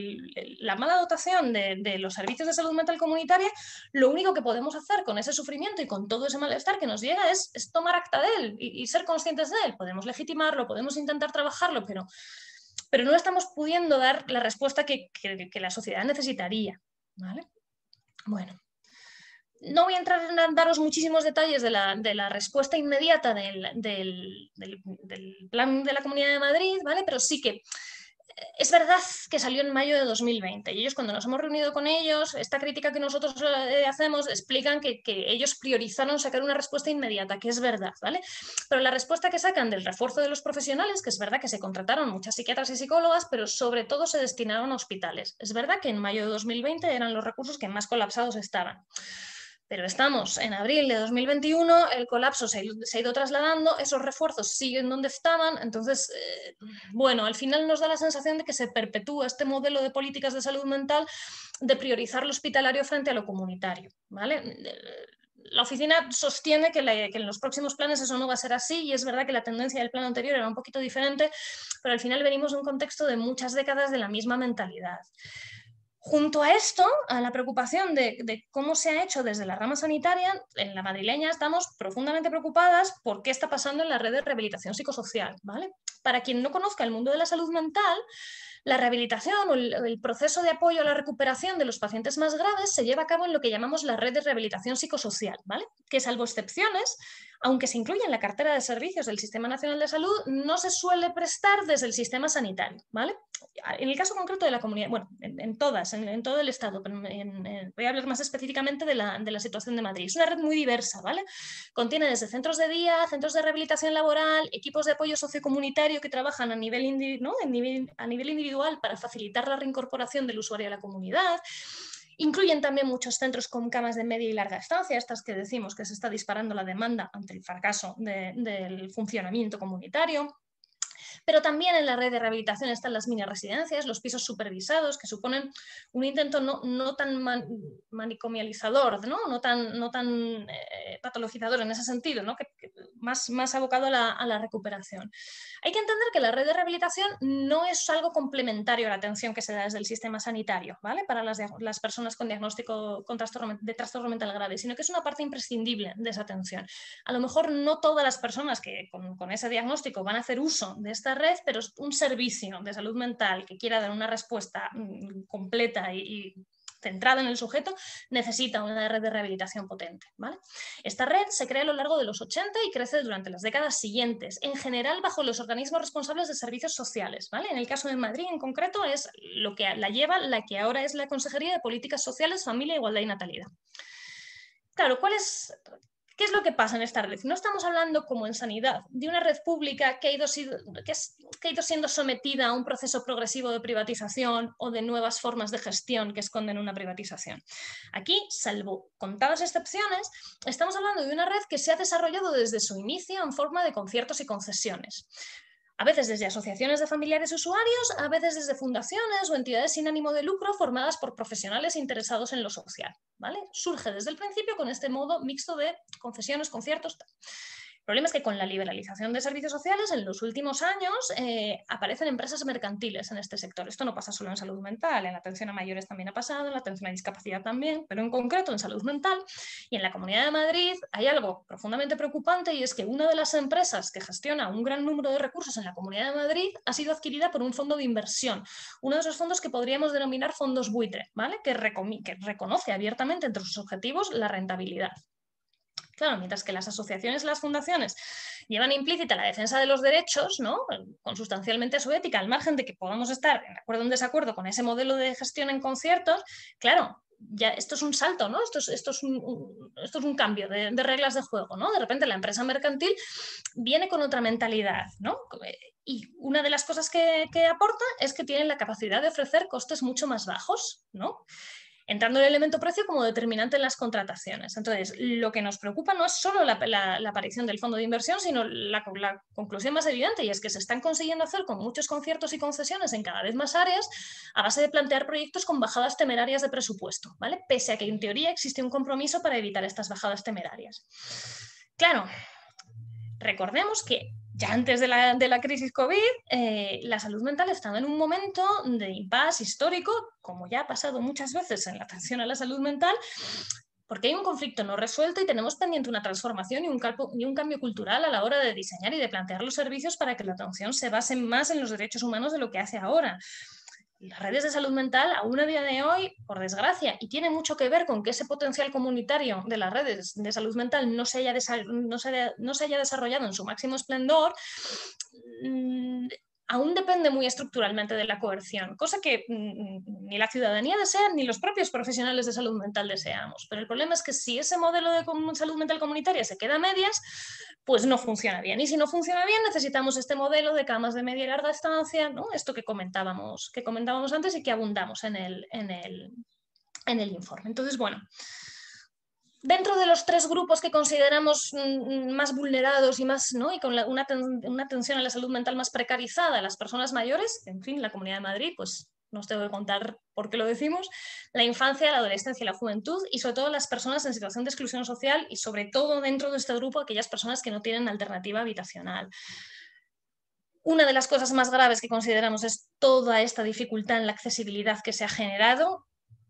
la mala dotación de los servicios de salud mental comunitaria, lo único que podemos hacer con ese sufrimiento y con todo ese malestar que nos llega es tomar acta de él y ser conscientes de él. Podemos legitimarlo, podemos intentar trabajarlo, pero no estamos pudiendo dar la respuesta que la sociedad necesitaría, ¿vale? Bueno. No voy a entrar en daros muchísimos detalles de la respuesta inmediata del plan de la Comunidad de Madrid, ¿vale? Pero sí que es verdad que salió en mayo de 2020 y ellos, cuando nos hemos reunido con ellos, esta crítica que nosotros hacemos, explican que ellos priorizaron sacar una respuesta inmediata, que es verdad, ¿vale? Pero la respuesta que sacan del refuerzo de los profesionales, que es verdad que se contrataron muchas psiquiatras y psicólogas, pero sobre todo se destinaron a hospitales. Es verdad que en mayo de 2020 eran los recursos que más colapsados estaban. Pero estamos en abril de 2021, el colapso se ha ido trasladando, esos refuerzos siguen donde estaban, entonces, bueno, al final nos da la sensación de que se perpetúa este modelo de políticas de salud mental de priorizar lo hospitalario frente a lo comunitario, ¿vale? La oficina sostiene que en los próximos planes eso no va a ser así y es verdad que la tendencia del plan anterior era un poquito diferente, pero al final venimos de un contexto de muchas décadas de la misma mentalidad. Junto a esto, a la preocupación de cómo se ha hecho desde la rama sanitaria, en la madrileña estamos profundamente preocupadas por qué está pasando en la red de rehabilitación psicosocial, ¿vale? Para quien no conozca el mundo de la salud mental, la rehabilitación o el proceso de apoyo a la recuperación de los pacientes más graves se lleva a cabo en lo que llamamos la red de rehabilitación psicosocial, ¿vale? Que, salvo excepciones, aunque se incluye en la cartera de servicios del Sistema Nacional de Salud, no se suele prestar desde el sistema sanitario, ¿vale? En el caso concreto de la comunidad, bueno, en todo el Estado, pero voy a hablar más específicamente de la situación de Madrid. Es una red muy diversa, ¿vale? Contiene desde centros de día, centros de rehabilitación laboral, equipos de apoyo sociocomunitario que trabajan a nivel individual para facilitar la reincorporación del usuario a la comunidad. Incluyen también muchos centros con camas de media y larga estancia, estas que decimos que se está disparando la demanda ante el fracaso del funcionamiento comunitario. Pero también en la red de rehabilitación están las mini residencias, los pisos supervisados, que suponen un intento no tan manicomializador, no tan patologizador en ese sentido, ¿no? que más abocado a la recuperación. Hay que entender que la red de rehabilitación no es algo complementario a la atención que se da desde el sistema sanitario, ¿vale? Para las personas con diagnóstico de trastorno mental grave, sino que es una parte imprescindible de esa atención. A lo mejor no todas las personas que con ese diagnóstico van a hacer uso de esta red, pero es un servicio de salud mental que quiera dar una respuesta completa y centrada en el sujeto, necesita una red de rehabilitación potente, ¿vale? Esta red se crea a lo largo de los 80 y crece durante las décadas siguientes, en general bajo los organismos responsables de servicios sociales, ¿vale? En el caso de Madrid en concreto es lo que la lleva la que ahora es la Consejería de Políticas Sociales, Familia, Igualdad y Natalidad. Claro, ¿qué es lo que pasa en esta red? No estamos hablando, como en sanidad, de una red pública que ha ido siendo sometida a un proceso progresivo de privatización o de nuevas formas de gestión que esconden una privatización. Aquí, salvo contadas excepciones, estamos hablando de una red que se ha desarrollado desde su inicio en forma de conciertos y concesiones. A veces desde asociaciones de familiares usuarios, a veces desde fundaciones o entidades sin ánimo de lucro formadas por profesionales interesados en lo social, ¿vale? Surge desde el principio con este modo mixto de concesiones, conciertos. problema es que con la liberalización de servicios sociales en los últimos años aparecen empresas mercantiles en este sector. Esto no pasa solo en salud mental, en la atención a mayores también ha pasado, en la atención a discapacidad también, pero en concreto en salud mental y en la Comunidad de Madrid hay algo profundamente preocupante, y es que una de las empresas que gestiona un gran número de recursos en la Comunidad de Madrid ha sido adquirida por un fondo de inversión, uno de esos fondos que podríamos denominar fondos buitre, ¿vale? Que reconoce abiertamente entre sus objetivos la rentabilidad. Claro, mientras que las asociaciones y las fundaciones llevan implícita la defensa de los derechos, ¿no?, consustancialmente su ética, al margen de que podamos estar en acuerdo o en desacuerdo con ese modelo de gestión en conciertos, claro, ya esto es un salto, ¿no? Esto es un cambio de reglas de juego, ¿no? De repente la empresa mercantil viene con otra mentalidad, ¿no? Y una de las cosas que aporta es que tienen la capacidad de ofrecer costes mucho más bajos, ¿no?, entrando el elemento precio como determinante en las contrataciones. Entonces, lo que nos preocupa no es solo la aparición del fondo de inversión, sino la conclusión más evidente, y es que se están consiguiendo hacer con muchos conciertos y concesiones en cada vez más áreas a base de plantear proyectos con bajadas temerarias de presupuesto, ¿vale? Pese a que en teoría existe un compromiso para evitar estas bajadas temerarias. Claro, recordemos que ya antes de la crisis COVID, la salud mental estaba en un momento de impasse histórico, como ya ha pasado muchas veces en la atención a la salud mental, porque hay un conflicto no resuelto y tenemos pendiente una transformación y un cambio cultural a la hora de diseñar y de plantear los servicios para que la atención se base más en los derechos humanos de lo que hace ahora. Las redes de salud mental, aún a día de hoy, por desgracia, y tiene mucho que ver con que ese potencial comunitario de las redes de salud mental no se haya desarrollado en su máximo esplendor, aún depende muy estructuralmente de la coerción, cosa que ni la ciudadanía desea ni los propios profesionales de salud mental deseamos. Pero el problema es que si ese modelo de salud mental comunitaria se queda a medias, pues no funciona bien. Y si no funciona bien, necesitamos este modelo de camas de media y larga estancia, ¿no? Esto que comentábamos antes y que abundamos en el informe. Entonces, bueno, dentro de los tres grupos que consideramos más vulnerados y más, ¿no?, y con una atención a la salud mental más precarizada, las personas mayores, en fin, la Comunidad de Madrid, pues no os tengo que contar por qué lo decimos, la infancia, la adolescencia y la juventud, y sobre todo las personas en situación de exclusión social, y sobre todo dentro de este grupo aquellas personas que no tienen alternativa habitacional. Una de las cosas más graves que consideramos es toda esta dificultad en la accesibilidad que se ha generado,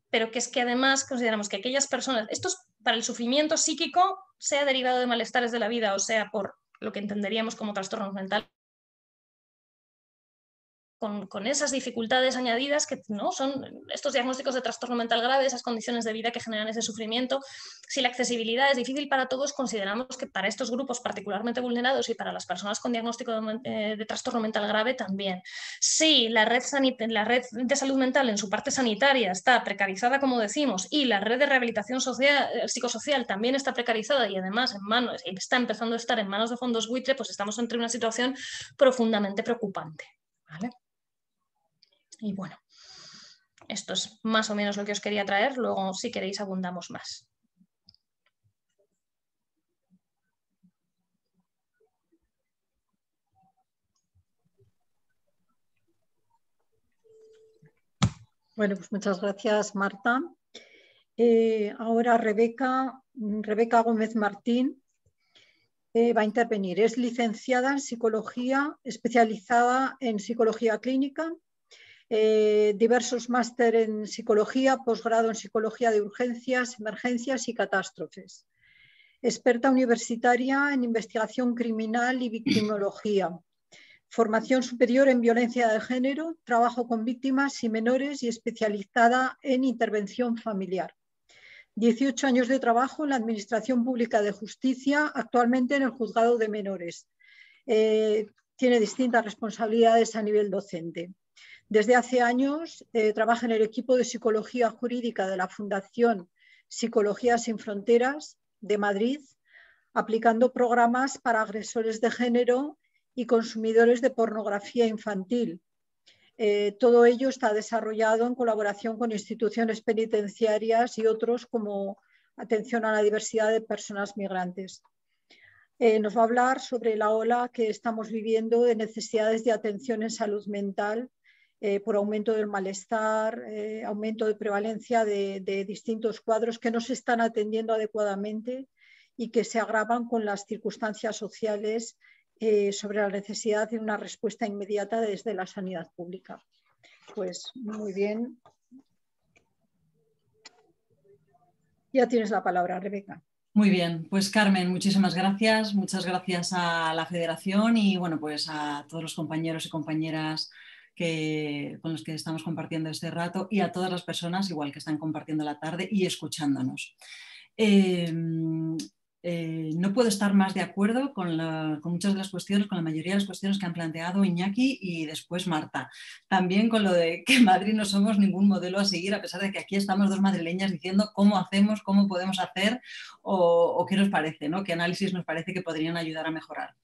pero que es que además consideramos que aquellas personas, esto es para el sufrimiento psíquico, sea derivado de malestares de la vida o sea por lo que entenderíamos como trastornos mentales, con esas dificultades añadidas que no son estos diagnósticos de trastorno mental grave, esas condiciones de vida que generan ese sufrimiento. Si la accesibilidad es difícil para todos, consideramos que para estos grupos particularmente vulnerados y para las personas con diagnóstico de trastorno mental grave también. Si la red de salud mental en su parte sanitaria está precarizada, como decimos, y la red de rehabilitación psicosocial también está precarizada y además está empezando a estar en manos de fondos buitre, pues estamos ante una situación profundamente preocupante, ¿vale? Y bueno, esto es más o menos lo que os quería traer, luego si queréis abundamos más. Bueno, pues muchas gracias, Marta. Ahora Rebeca Gómez Martín va a intervenir. Es licenciada en Psicología, especializada en Psicología Clínica, diversos máster en Psicología, posgrado en Psicología de Urgencias, Emergencias y Catástrofes. Experta universitaria en Investigación Criminal y Victimología. Formación superior en Violencia de Género, trabajo con víctimas y menores y especializada en Intervención Familiar. 18 años de trabajo en la Administración Pública de Justicia, actualmente en el Juzgado de Menores. Tiene distintas responsabilidades a nivel docente. Desde hace años trabaja en el equipo de Psicología Jurídica de la Fundación Psicología Sin Fronteras de Madrid, aplicando programas para agresores de género y consumidores de pornografía infantil. Todo ello está desarrollado en colaboración con instituciones penitenciarias y otros como atención a la diversidad de personas migrantes. Nos va a hablar sobre la ola que estamos viviendo de necesidades de atención en salud mental por aumento del malestar, aumento de prevalencia de distintos cuadros que no se están atendiendo adecuadamente y que se agravan con las circunstancias sociales sobre la necesidad de una respuesta inmediata desde la sanidad pública. Pues muy bien. Ya tienes la palabra, Rebeca. Muy bien, pues Carmen, muchísimas gracias. Muchas gracias a la Federación y bueno, pues a todos los compañeros y compañeras con los que estamos compartiendo este rato y a todas las personas igual que están compartiendo la tarde y escuchándonos. No puedo estar más de acuerdo con muchas de las cuestiones, con la mayoría de las cuestiones que han planteado Iñaki y después Marta. También con lo de que en Madrid no somos ningún modelo a seguir, a pesar de que aquí estamos dos madrileñas diciendo cómo hacemos, cómo podemos hacer o qué nos parece, ¿no? Qué análisis nos parece que podrían ayudar a mejorar.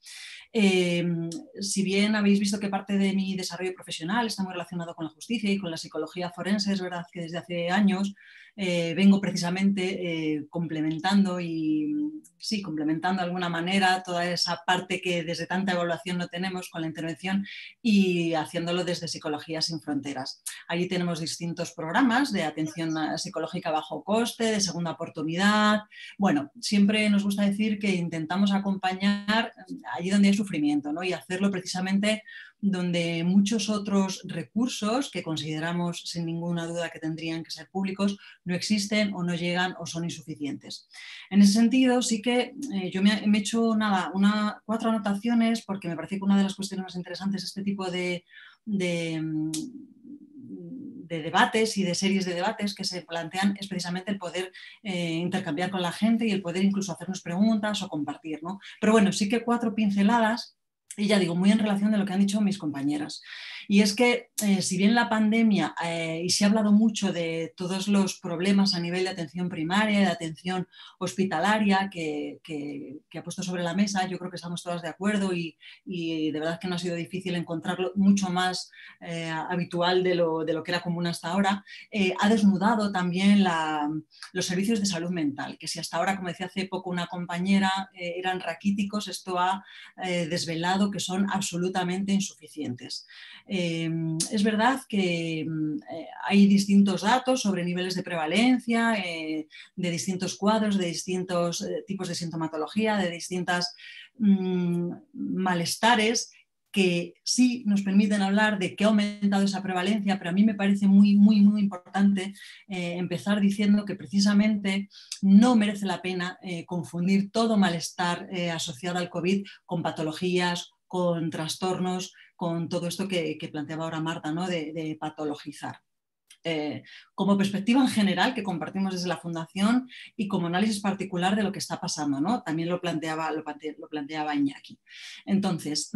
Si bien habéis visto que parte de mi desarrollo profesional está muy relacionado con la justicia y con la psicología forense, es verdad que desde hace años vengo precisamente complementando de alguna manera toda esa parte que desde tanta evaluación no tenemos con la intervención y haciéndolo desde Psicología Sin Fronteras. Allí tenemos distintos programas de atención psicológica bajo coste, de segunda oportunidad. Bueno, siempre nos gusta decir que intentamos acompañar allí donde hay sufrimiento, ¿no? Y hacerlo precisamente donde muchos otros recursos que consideramos sin ninguna duda que tendrían que ser públicos no existen o no llegan o son insuficientes. En ese sentido sí que yo me he hecho 4 anotaciones porque me parece que una de las cuestiones más interesantes de este tipo de debates y de series de debates que se plantean es precisamente el poder intercambiar con la gente y el poder incluso hacernos preguntas o compartir, ¿no? Pero bueno, sí que 4 pinceladas. Y ya digo, muy en relación de lo que han dicho mis compañeras. Y es que si bien la pandemia, y se ha hablado mucho de todos los problemas a nivel de atención primaria, de atención hospitalaria que ha puesto sobre la mesa, yo creo que estamos todas de acuerdo y de verdad que no ha sido difícil encontrarlo mucho más habitual de lo que era común hasta ahora, ha desnudado también los servicios de salud mental, que si hasta ahora, como decía hace poco una compañera, eran raquíticos, esto ha desvelado que son absolutamente insuficientes. Es verdad que hay distintos datos sobre niveles de prevalencia, de distintos cuadros, de distintos tipos de sintomatología, de distintos malestares que sí nos permiten hablar de que ha aumentado esa prevalencia, pero a mí me parece muy, muy, muy importante empezar diciendo que precisamente no merece la pena confundir todo malestar asociado al COVID con patologías, con trastornos, con todo esto que planteaba ahora Marta, ¿no? de patologizar. Como perspectiva en general que compartimos desde la Fundación y como análisis particular de lo que está pasando, ¿no? También lo planteaba Iñaki. Entonces,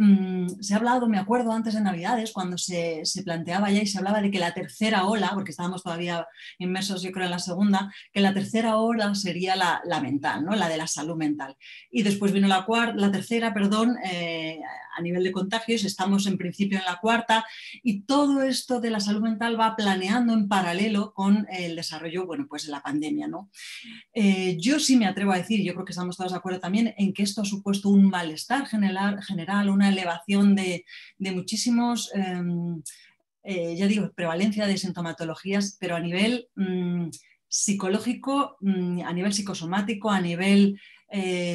se ha hablado, me acuerdo antes de Navidades, cuando se planteaba ya y se hablaba de que la tercera ola, porque estábamos todavía inmersos yo creo en la segunda, que la tercera ola sería la mental, ¿no? La de la salud mental. Y después vino la tercera, a nivel de contagios, estamos en principio en la cuarta y todo esto de la salud mental va planeando en paralelo con el desarrollo, bueno, pues de la pandemia, ¿no? Yo sí me atrevo a decir, yo creo que estamos todos de acuerdo también en que esto ha supuesto un malestar general, una elevación de muchísimos, ya digo, prevalencia de sintomatologías, pero a nivel psicológico, a nivel psicosomático, a nivel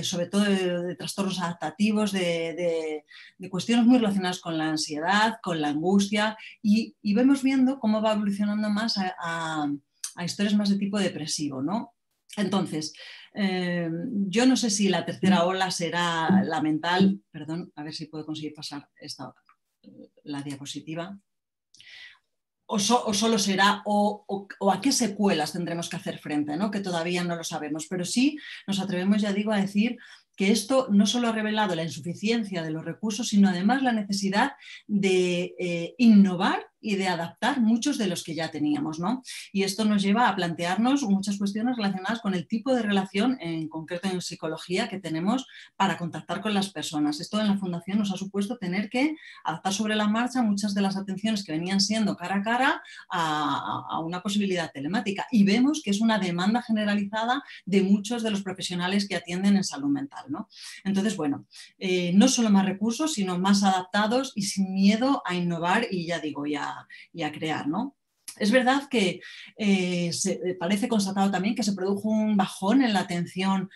sobre todo de trastornos adaptativos, de cuestiones muy relacionadas con la ansiedad, con la angustia y vemos viendo cómo va evolucionando más a historias más de tipo depresivo, ¿no? Entonces, yo no sé si la tercera ola será la mental, perdón, a ver si puedo conseguir pasar la diapositiva. O solo será, o a qué secuelas tendremos que hacer frente, ¿no? Que todavía no lo sabemos, pero sí nos atrevemos, ya digo, a decir que esto no solo ha revelado la insuficiencia de los recursos, sino además la necesidad de innovar y de adaptar muchos de los que ya teníamos, ¿no? Y esto nos lleva a plantearnos muchas cuestiones relacionadas con el tipo de relación, en concreto en psicología, que tenemos para contactar con las personas. Esto en la Fundación nos ha supuesto tener que adaptar sobre la marcha muchas de las atenciones que venían siendo cara a cara a una posibilidad telemática. Y vemos que es una demanda generalizada de muchos de los profesionales que atienden en salud mental, ¿no? Entonces, bueno, no solo más recursos, sino más adaptados y sin miedo a innovar y ya digo, y a crear, ¿no? Es verdad que parece constatado también que se produjo un bajón en la atención,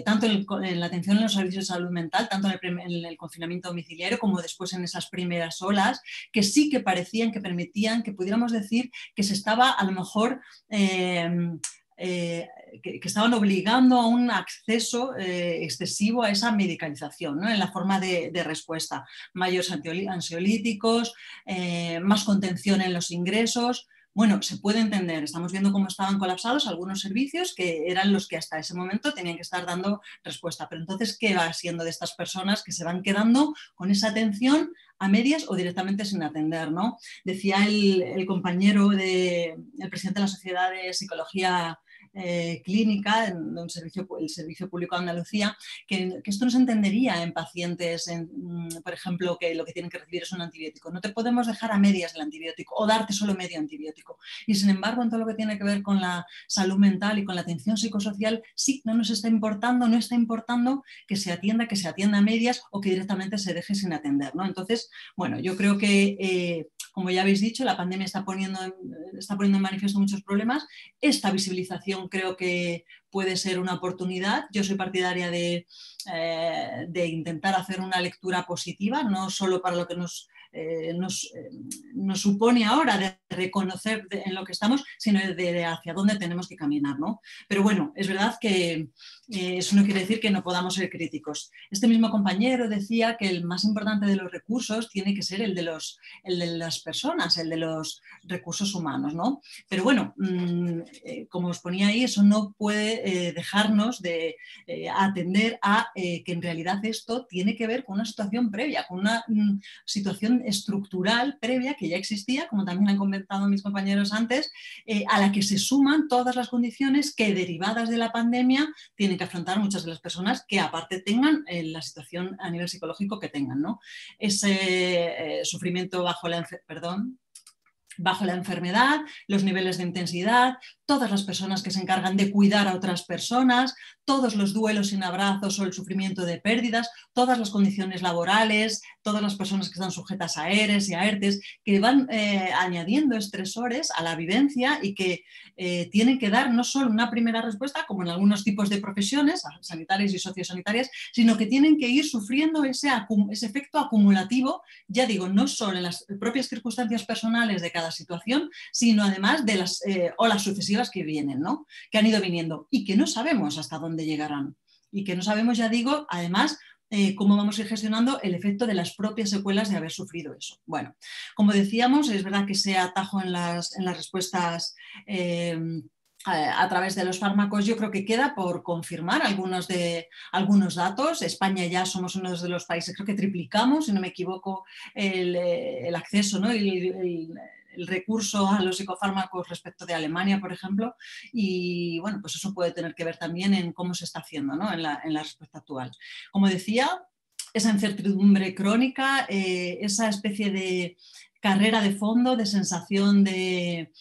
tanto en la atención en los servicios de salud mental, tanto en el confinamiento domiciliario como después en esas primeras olas, que sí que parecían, que permitían, que pudiéramos decir que se estaba a lo mejor... que estaban obligando a un acceso excesivo a esa medicalización, ¿no? En la forma de respuesta. Mayores ansiolíticos, más contención en los ingresos. Bueno, se puede entender, estamos viendo cómo estaban colapsados algunos servicios que eran los que hasta ese momento tenían que estar dando respuesta. Pero entonces, ¿qué va siendo de estas personas que se van quedando con esa atención a medias o directamente sin atender, ¿no? Decía el compañero, el presidente de la Sociedad de Psicología Clínica, el Servicio Público de Andalucía, que esto no se entendería en pacientes, por ejemplo, que lo que tienen que recibir es un antibiótico. No te podemos dejar a medias el antibiótico o darte solo medio antibiótico. Y sin embargo, en todo lo que tiene que ver con la salud mental y con la atención psicosocial, sí, no nos está importando, no está importando que se atienda a medias o que directamente se deje sin atender, ¿no? Entonces, bueno, yo creo que, como ya habéis dicho, la pandemia está poniendo en manifiesto muchos problemas. Esta visibilización creo que puede ser una oportunidad. Yo soy partidaria de intentar hacer una lectura positiva, no solo para lo que nos supone ahora de reconocer en lo que estamos, sino de hacia dónde tenemos que caminar, ¿no? Pero bueno, es verdad que eso no quiere decir que no podamos ser críticos. Este mismo compañero decía que el más importante de los recursos tiene que ser el de las personas, el de los recursos humanos, ¿no? Pero bueno, como os ponía ahí, eso no puede dejarnos de atender a que en realidad esto tiene que ver con una situación previa, con una situación estructural previa que ya existía, como también han comentado mis compañeros antes, a la que se suman todas las condiciones que, derivadas de la pandemia, tienen que afrontar muchas de las personas que aparte tengan la situación a nivel psicológico que tengan, ¿no? Ese sufrimiento bajo la enfermedad, los niveles de intensidad, todas las personas que se encargan de cuidar a otras personas, todos los duelos sin abrazos o el sufrimiento de pérdidas, todas las condiciones laborales, todas las personas que están sujetas a ERES y a ERTES, que van añadiendo estresores a la vivencia y que tienen que dar no solo una primera respuesta, como en algunos tipos de profesiones, sanitarias y sociosanitarias, sino que tienen que ir sufriendo ese efecto acumulativo, ya digo, no solo en las propias circunstancias personales de cada situación, sino además de las olas sucesivas que vienen, ¿no? Que han ido viniendo y que no sabemos hasta dónde llegarán. Y que no sabemos, ya digo, además, cómo vamos a ir gestionando el efecto de las propias secuelas de haber sufrido eso. Bueno, como decíamos, es verdad que ese atajo en las respuestas a través de los fármacos, yo creo que queda por confirmar algunos datos. España ya somos uno de los países, creo que triplicamos, si no me equivoco, el acceso, ¿no? El recurso a los psicofármacos respecto de Alemania, por ejemplo, y bueno, pues eso puede tener que ver también en cómo se está haciendo, ¿no? en la respuesta actual. Como decía, esa incertidumbre crónica, esa especie de carrera de fondo, de sensación de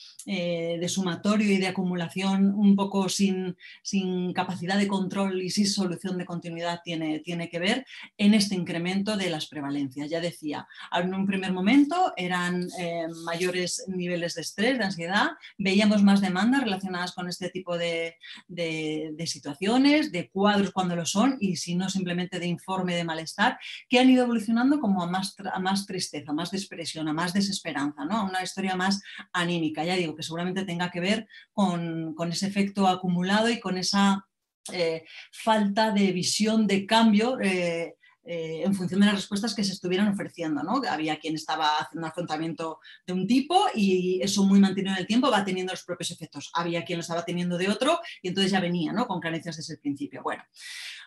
sumatorio y de acumulación un poco sin capacidad de control y sin solución de continuidad tiene que ver en este incremento de las prevalencias. Ya decía, en un primer momento eran mayores niveles de estrés, de ansiedad, veíamos más demandas relacionadas con este tipo de situaciones, de cuadros cuando lo son y si no simplemente de informe de malestar, que han ido evolucionando como a más tristeza, más depresión, a más desesperanza, ¿no? A una historia más anímica. Ya digo que seguramente tenga que ver con ese efecto acumulado y con esa falta de visión de cambio en función de las respuestas que se estuvieran ofreciendo, ¿no? Había quien estaba haciendo un afrontamiento de un tipo y eso muy mantenido en el tiempo va teniendo los propios efectos. Había quien lo estaba teniendo de otro y entonces ya venía, ¿no? Con carencias desde el principio. Bueno,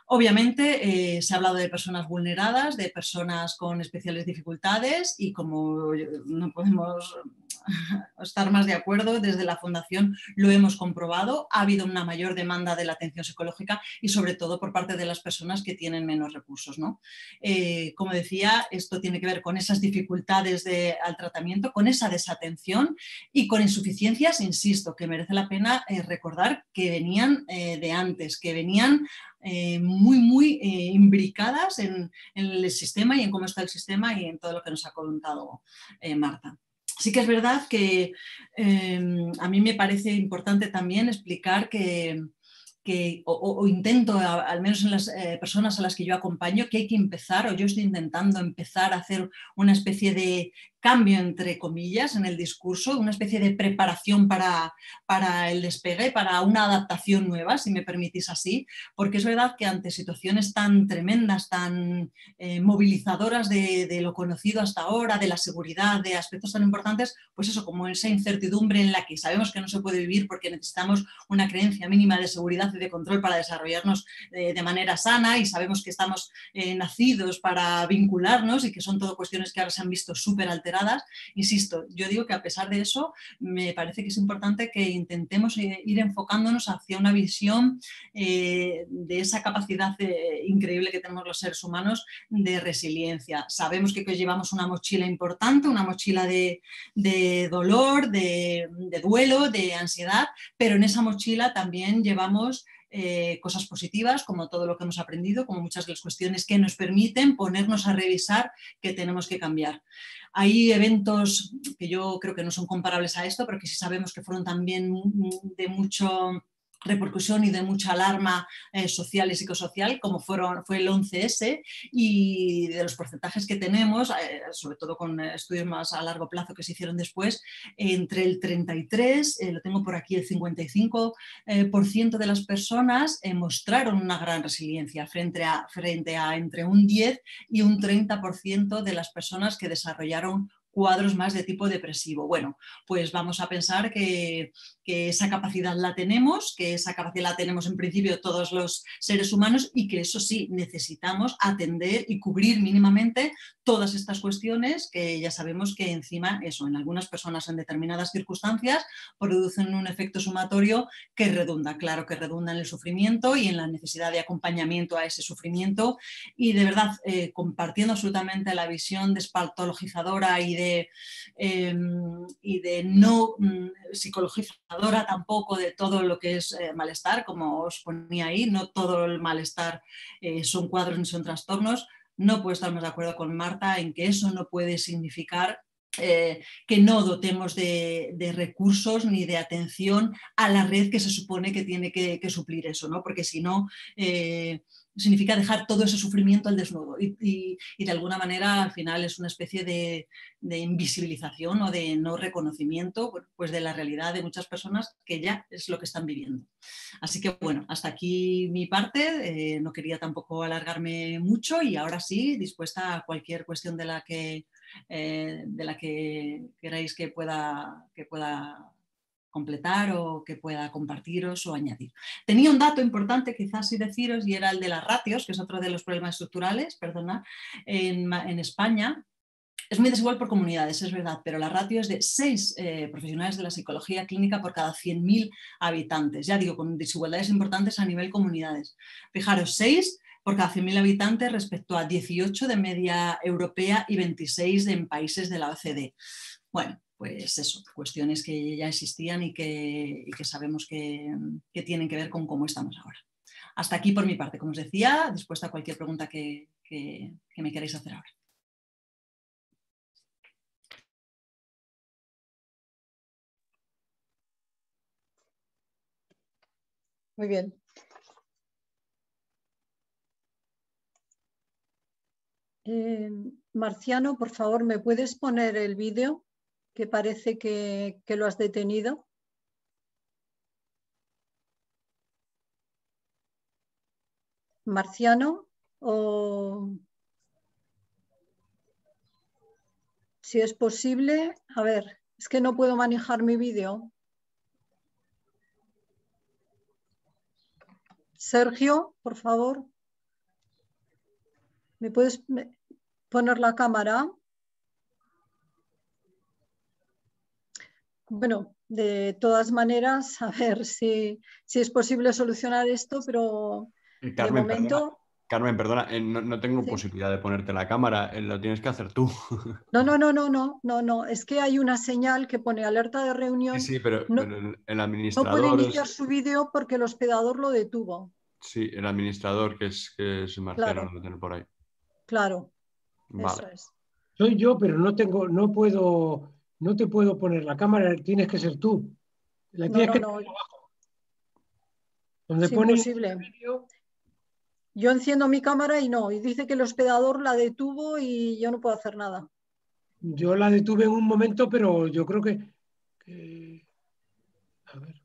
obviamente se ha hablado de personas vulneradas, de personas con especiales dificultades y como no podemos estar más de acuerdo, desde la Fundación lo hemos comprobado, ha habido una mayor demanda de la atención psicológica y sobre todo por parte de las personas que tienen menos recursos, ¿no? Como decía, esto tiene que ver con esas dificultades al tratamiento, con esa desatención y con insuficiencias, insisto, que merece la pena recordar que venían de antes, que venían muy imbricadas en el sistema y en cómo está el sistema y en todo lo que nos ha contado Marta. Sí que es verdad que a mí me parece importante también explicar que intento, al menos en las personas a las que yo acompaño, que hay que empezar, o yo estoy intentando empezar a hacer una especie de cambio, entre comillas, en el discurso, una especie de preparación para el despegue, para una adaptación nueva, si me permitís así, porque es verdad que ante situaciones tan tremendas, tan movilizadoras de lo conocido hasta ahora, de la seguridad, de aspectos tan importantes, pues eso, como esa incertidumbre en la que sabemos que no se puede vivir porque necesitamos una creencia mínima de seguridad y de control para desarrollarnos de manera sana, y sabemos que estamos nacidos para vincularnos y que son todo cuestiones que ahora se han visto súper alteradas. Insisto, yo digo que a pesar de eso me parece que es importante que intentemos ir enfocándonos hacia una visión de esa capacidad increíble que tenemos los seres humanos de resiliencia. Sabemos que llevamos una mochila importante, una mochila de dolor, de duelo, de ansiedad, pero en esa mochila también llevamos cosas positivas, como todo lo que hemos aprendido, como muchas de las cuestiones que nos permiten ponernos a revisar que tenemos que cambiar. Hay eventos que yo creo que no son comparables a esto, pero que sí sabemos que fueron también de mucho repercusión y de mucha alarma social y psicosocial, como fue el 11S, y de los porcentajes que tenemos, sobre todo con estudios más a largo plazo que se hicieron después, entre el 33, lo tengo por aquí, el 55% de las personas mostraron una gran resiliencia frente a entre un 10 y un 30% de las personas que desarrollaron cuadros más de tipo depresivo. Bueno, pues vamos a pensar que esa capacidad la tenemos, que esa capacidad la tenemos en principio todos los seres humanos, y que eso sí, necesitamos atender y cubrir mínimamente todas estas cuestiones que ya sabemos que encima eso, en algunas personas en determinadas circunstancias producen un efecto sumatorio que redunda, claro que redunda en el sufrimiento y en la necesidad de acompañamiento a ese sufrimiento, y de verdad compartiendo absolutamente la visión despatologizadora y de no psicologizadora tampoco de todo lo que es malestar, como os ponía ahí, no todo el malestar son cuadros ni son trastornos. No puedo estar más de acuerdo con Marta en que eso no puede significar que no dotemos de recursos ni de atención a la red que se supone que tiene que suplir eso, ¿no? Porque si no, significa dejar todo ese sufrimiento al desnudo y de alguna manera al final es una especie de invisibilización o de no reconocimiento pues de la realidad de muchas personas que ya es lo que están viviendo. Así que bueno, hasta aquí mi parte, no quería tampoco alargarme mucho y ahora sí, dispuesta a cualquier cuestión de la que queráis que pueda completar o que pueda compartiros o añadir. Tenía un dato importante quizás sí deciros, y era el de las ratios, que es otro de los problemas estructurales, perdona, en España. Es muy desigual por comunidades, es verdad, pero la ratio es de 6 profesionales de la psicología clínica por cada 100.000 habitantes. Ya digo, con desigualdades importantes a nivel comunidades. Fijaros, 6 por cada 100.000 habitantes respecto a 18 de media europea y 26 en países de la OCDE. Bueno, pues eso, cuestiones que ya existían y que sabemos que tienen que ver con cómo estamos ahora. Hasta aquí por mi parte, como os decía, dispuesta a cualquier pregunta que me queráis hacer ahora. Muy bien. Marciano, por favor, ¿me puedes poner el vídeo? Que parece que lo has detenido. Marciano, o si es posible, a ver, es que no puedo manejar mi vídeo. Sergio, por favor, ¿me puedes poner la cámara? Bueno, de todas maneras, a ver si es posible solucionar esto, pero de momento... Carmen, perdona, no tengo ¿Sí? posibilidad de ponerte la cámara, lo tienes que hacer tú. No, es que hay una señal que pone alerta de reunión. Sí, pero el administrador... No puede iniciar su vídeo porque el hospedador lo detuvo. Sí, el administrador que es Marciano, Claro. lo tiene por ahí. Claro, Vale. eso es. Soy yo, pero no puedo No te puedo poner la cámara, tienes que ser tú. La tienes que No, tener abajo. Donde es pone imposible. vídeo, Yo enciendo mi cámara y no, y dice que el hospedador la detuvo y yo no puedo hacer nada. yo la detuve en un momento, pero yo creo que a ver,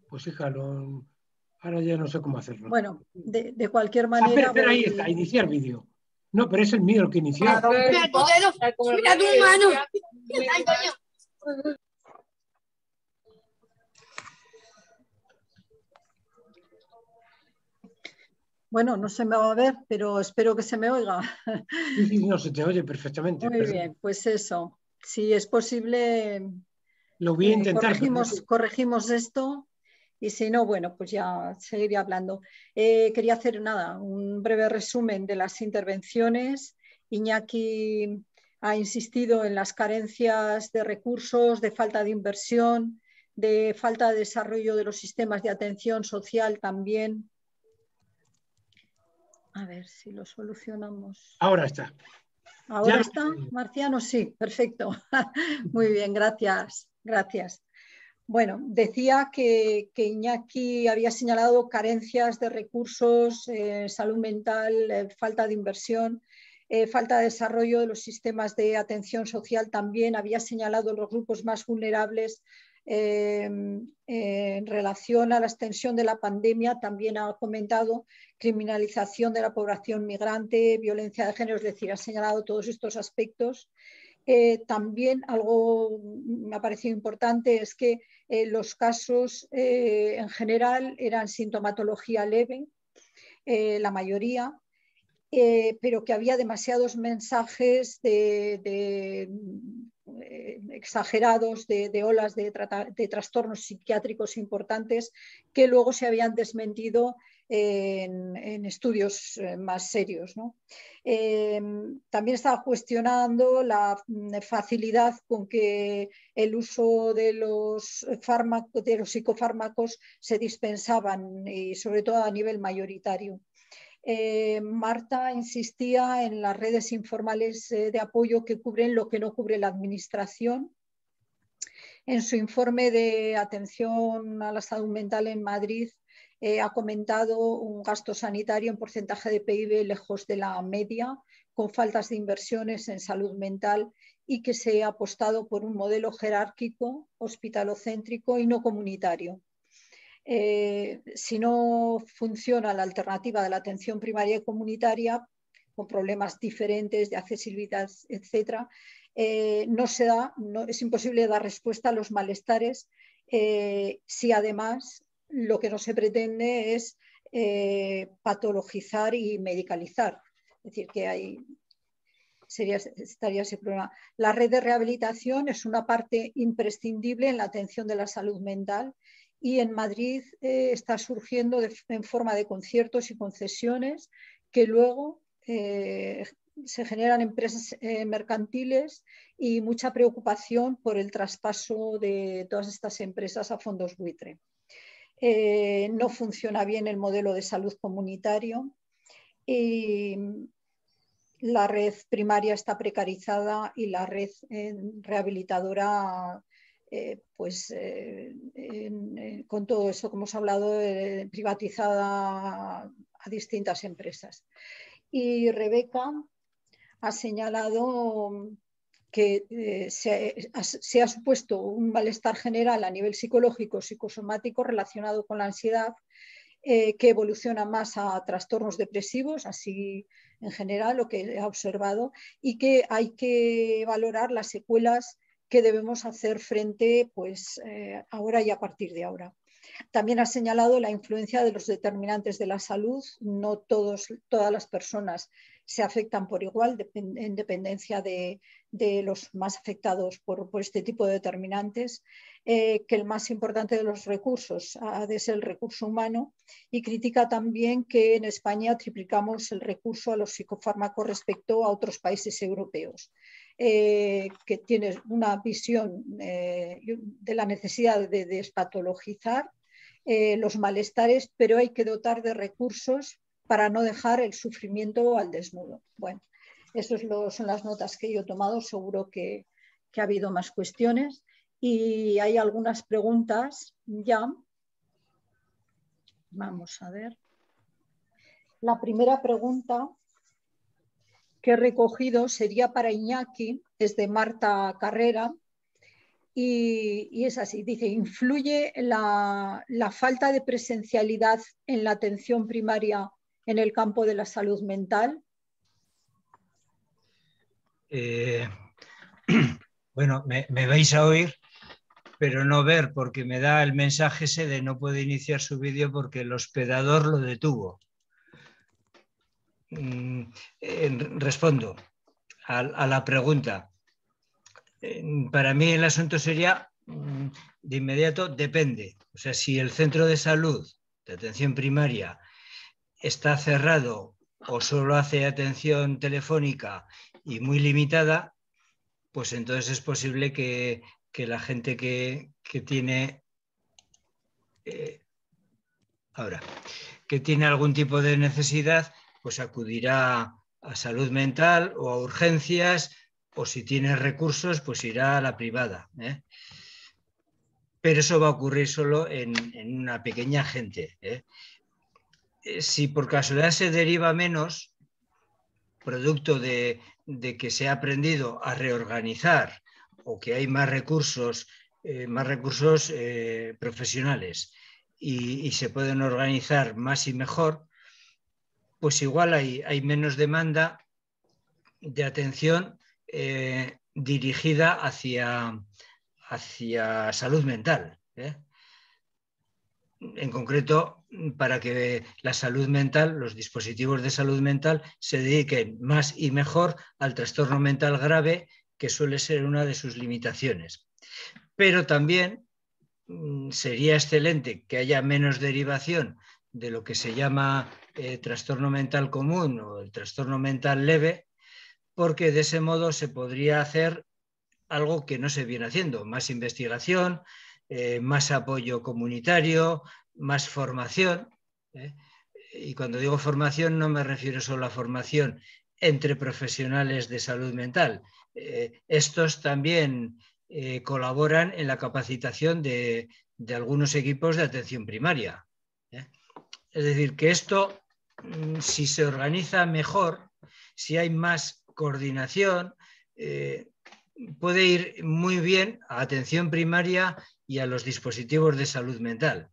pues hija, ahora ya no sé cómo hacerlo. Bueno, de cualquier Ah, espera, manera espera, ahí voy... está, iniciar vídeo. No, pero es el mío el que inició. Mira tu dedo, mira tu mano. Ay, coño. Bueno, no se me va a ver, pero espero que se me oiga. Sí, sí, no, se te oye perfectamente. Muy bien, pues eso. Si es posible, Lo voy a intentar. corregimos esto y si no, bueno, pues ya seguiré hablando. Quería hacer nada, un breve resumen de las intervenciones. Iñaki ha insistido en las carencias de recursos, de falta de inversión, de falta de desarrollo de los sistemas de atención social también. A ver si lo solucionamos. Ahora está. ¿Ahora está, Marciano? Sí, perfecto. Muy bien, gracias. Gracias. Bueno, decía que Iñaki había señalado carencias de recursos, salud mental, falta de inversión, falta de desarrollo de los sistemas de atención social también. Había señalado los grupos más vulnerables en relación a la extensión de la pandemia. También ha comentado criminalización de la población migrante, violencia de género, es decir, ha señalado todos estos aspectos. También algo me ha parecido importante es que los casos en general eran sintomatología leve, la mayoría, pero que había demasiados mensajes exagerados de olas de trastornos psiquiátricos importantes que luego se habían desmentido en estudios más serios, ¿no? También estaba cuestionando la facilidad con que el uso de los fármacos, de los psicofármacos se dispensaban y sobre todo a nivel mayoritario. Marta insistía en las redes informales de apoyo que cubren lo que no cubre la administración. En su informe de atención a la salud mental en Madrid ha comentado un gasto sanitario en porcentaje de PIB lejos de la media, con faltas de inversiones en salud mental y que se ha apostado por un modelo jerárquico, hospitalocéntrico y no comunitario. Si no funciona la alternativa de la atención primaria y comunitaria, con problemas diferentes de accesibilidad, etc., es imposible dar respuesta a los malestares si además lo que no se pretende es patologizar y medicalizar. Es decir, que estaría ese problema. La red de rehabilitación es una parte imprescindible en la atención de la salud mental y en Madrid está surgiendo en forma de conciertos y concesiones que luego se generan empresas mercantiles y mucha preocupación por el traspaso de todas estas empresas a fondos buitre. No funciona bien el modelo de salud comunitario y la red primaria está precarizada y la red rehabilitadora con todo eso, como hemos hablado, privatizada a distintas empresas. Y Rebeca ha señalado que se ha supuesto un malestar general a nivel psicológico, psicosomático relacionado con la ansiedad, que evoluciona más a trastornos depresivos, así en general lo que he observado, y que hay que valorar las secuelas que debemos hacer frente pues, ahora y a partir de ahora. También ha señalado la influencia de los determinantes de la salud. No todas las personas se afectan por igual, en dependencia de los más afectados por este tipo de determinantes, que el más importante de los recursos ha de ser el recurso humano, y critica también que en España triplicamos el recurso a los psicofármacos respecto a otros países europeos. Que tiene una visión de la necesidad de despatologizar los malestares, pero hay que dotar de recursos para no dejar el sufrimiento al desnudo. Bueno, esas son las notas que yo he tomado, seguro que que ha habido más cuestiones y hay algunas preguntas ya. Vamos a ver. La primera pregunta que he recogido sería para Iñaki, es de Marta Carrera, y es así, dice, ¿influye la falta de presencialidad en la atención primaria en el campo de la salud mental? Bueno, me vais a oír, pero no ver, porque me da el mensaje ese de no puede iniciar su vídeo porque el hospedador lo detuvo. Respondo a la pregunta. Para mí el asunto sería, de inmediato, depende. O sea, si el centro de salud de atención primaria está cerrado o solo hace atención telefónica y muy limitada, pues entonces es posible que la gente que tiene que tiene algún tipo de necesidad, pues acudirá a salud mental o a urgencias, o si tiene recursos, pues irá a la privada, ¿eh? Pero eso va a ocurrir solo en una pequeña gente, ¿eh? Si por casualidad se deriva menos, producto de que se ha aprendido a reorganizar o que hay más recursos profesionales y se pueden organizar más y mejor, pues igual hay menos demanda de atención dirigida hacia salud mental, ¿eh? En concreto, para que la salud mental, los dispositivos de salud mental, se dediquen más y mejor al trastorno mental grave, que suele ser una de sus limitaciones. Pero también sería excelente que haya menos derivación de lo que se llama trastorno mental común o el trastorno mental leve, porque de ese modo se podría hacer algo que no se viene haciendo: más investigación, más apoyo comunitario, más formación. Y cuando digo formación no me refiero solo a formación entre profesionales de salud mental. Estos también colaboran en la capacitación de algunos equipos de atención primaria. Es decir, que esto, si se organiza mejor, si hay más coordinación, puede ir muy bien a atención primaria y a los dispositivos de salud mental.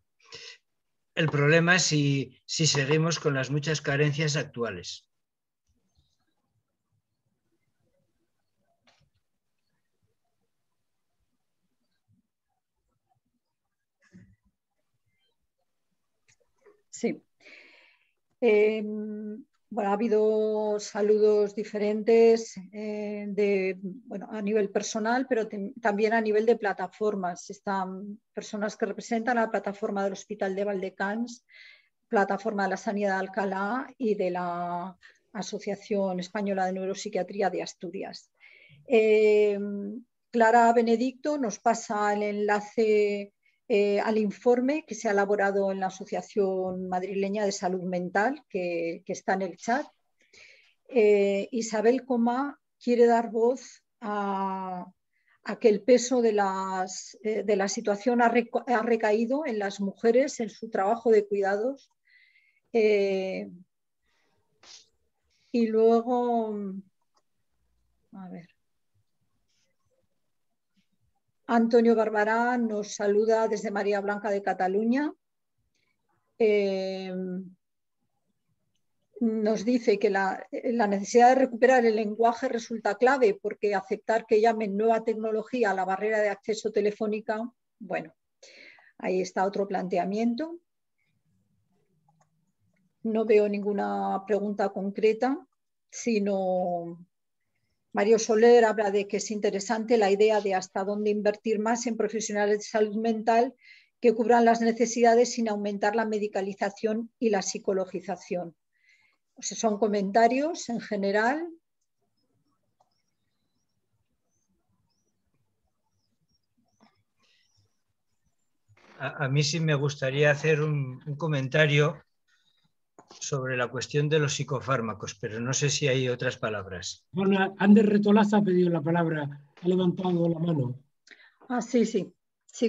El problema es si seguimos con las muchas carencias actuales. Sí. Bueno, ha habido saludos diferentes a nivel personal, pero también a nivel de plataformas. Están personas que representan a la plataforma del Hospital de Valdecans, plataforma de la Sanidad de Alcalá y de la Asociación Española de Neuropsiquiatría de Asturias. Clara Benedicto nos pasa el enlace al informe que se ha elaborado en la Asociación Madrileña de Salud Mental, que está en el chat. Isabel Comá quiere dar voz a que el peso de la situación ha recaído en las mujeres en su trabajo de cuidados. Y luego, a ver, Antonio Barbará nos saluda desde María Blanca de Cataluña. Nos dice que la necesidad de recuperar el lenguaje resulta clave, porque aceptar que llamen nueva tecnología a la barrera de acceso telefónica, bueno, ahí está otro planteamiento. No veo ninguna pregunta concreta, sino Mario Soler habla de que es interesante la idea de hasta dónde invertir más en profesionales de salud mental que cubran las necesidades sin aumentar la medicalización y la psicologización. O sea, son comentarios en general. A mí sí me gustaría hacer un comentario sobre la cuestión de los psicofármacos, pero no sé si hay otras palabras. Bueno, Ander Retolaza ha pedido la palabra, ha levantado la mano. Ah, sí,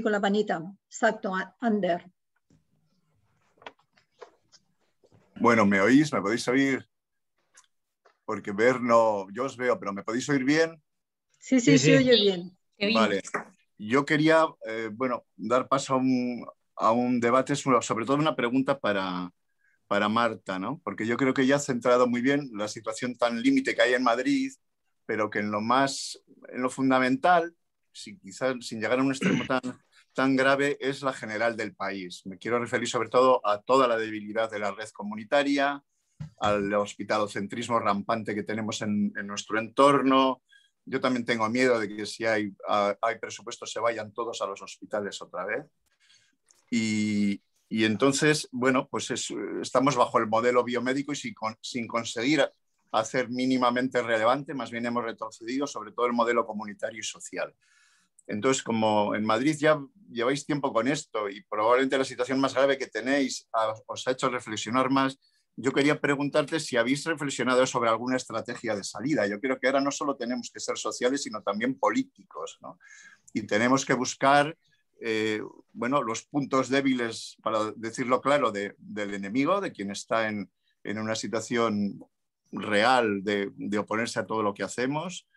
con la manita. Exacto, Ander. Bueno, ¿me oís? ¿Me podéis oír? Porque ver no, yo os veo, pero ¿me podéis oír bien? Sí, se oye bien. Vale. Yo quería, dar paso a un debate, sobre todo una pregunta para Marta, ¿no? Porque yo creo que ella ha centrado muy bien la situación tan límite que hay en Madrid, pero que en lo fundamental, quizás sin llegar a un extremo tan grave, es la general del país. Me quiero referir sobre todo a toda la debilidad de la red comunitaria, al hospitalocentrismo rampante que tenemos en nuestro entorno. Yo también tengo miedo de que si hay presupuestos se vayan todos a los hospitales otra vez. Y entonces, bueno, pues estamos bajo el modelo biomédico y sin conseguir hacer mínimamente relevante, más bien hemos retrocedido sobre todo el modelo comunitario y social. Entonces, como en Madrid ya lleváis tiempo con esto y probablemente la situación más grave que tenéis os ha hecho reflexionar más, yo quería preguntarte si habéis reflexionado sobre alguna estrategia de salida. Yo creo que ahora no solo tenemos que ser sociales, sino también políticos, ¿no? Y tenemos que buscar los puntos débiles, para decirlo claro, del enemigo, de quien está en una situación real de oponerse a todo lo que hacemos.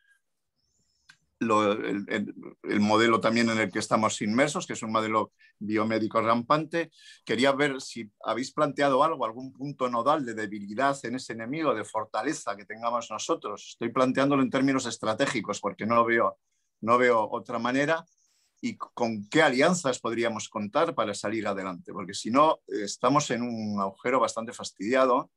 El modelo también en el que estamos inmersos, que es un modelo biomédico rampante. Quería ver si habéis planteado algún punto nodal de debilidad en ese enemigo, de fortaleza que tengamos nosotros. Estoy planteándolo en términos estratégicos porque no veo otra manera. ¿Y con qué alianzas podríamos contar para salir adelante? Porque si no, estamos en un agujero bastante fastidiado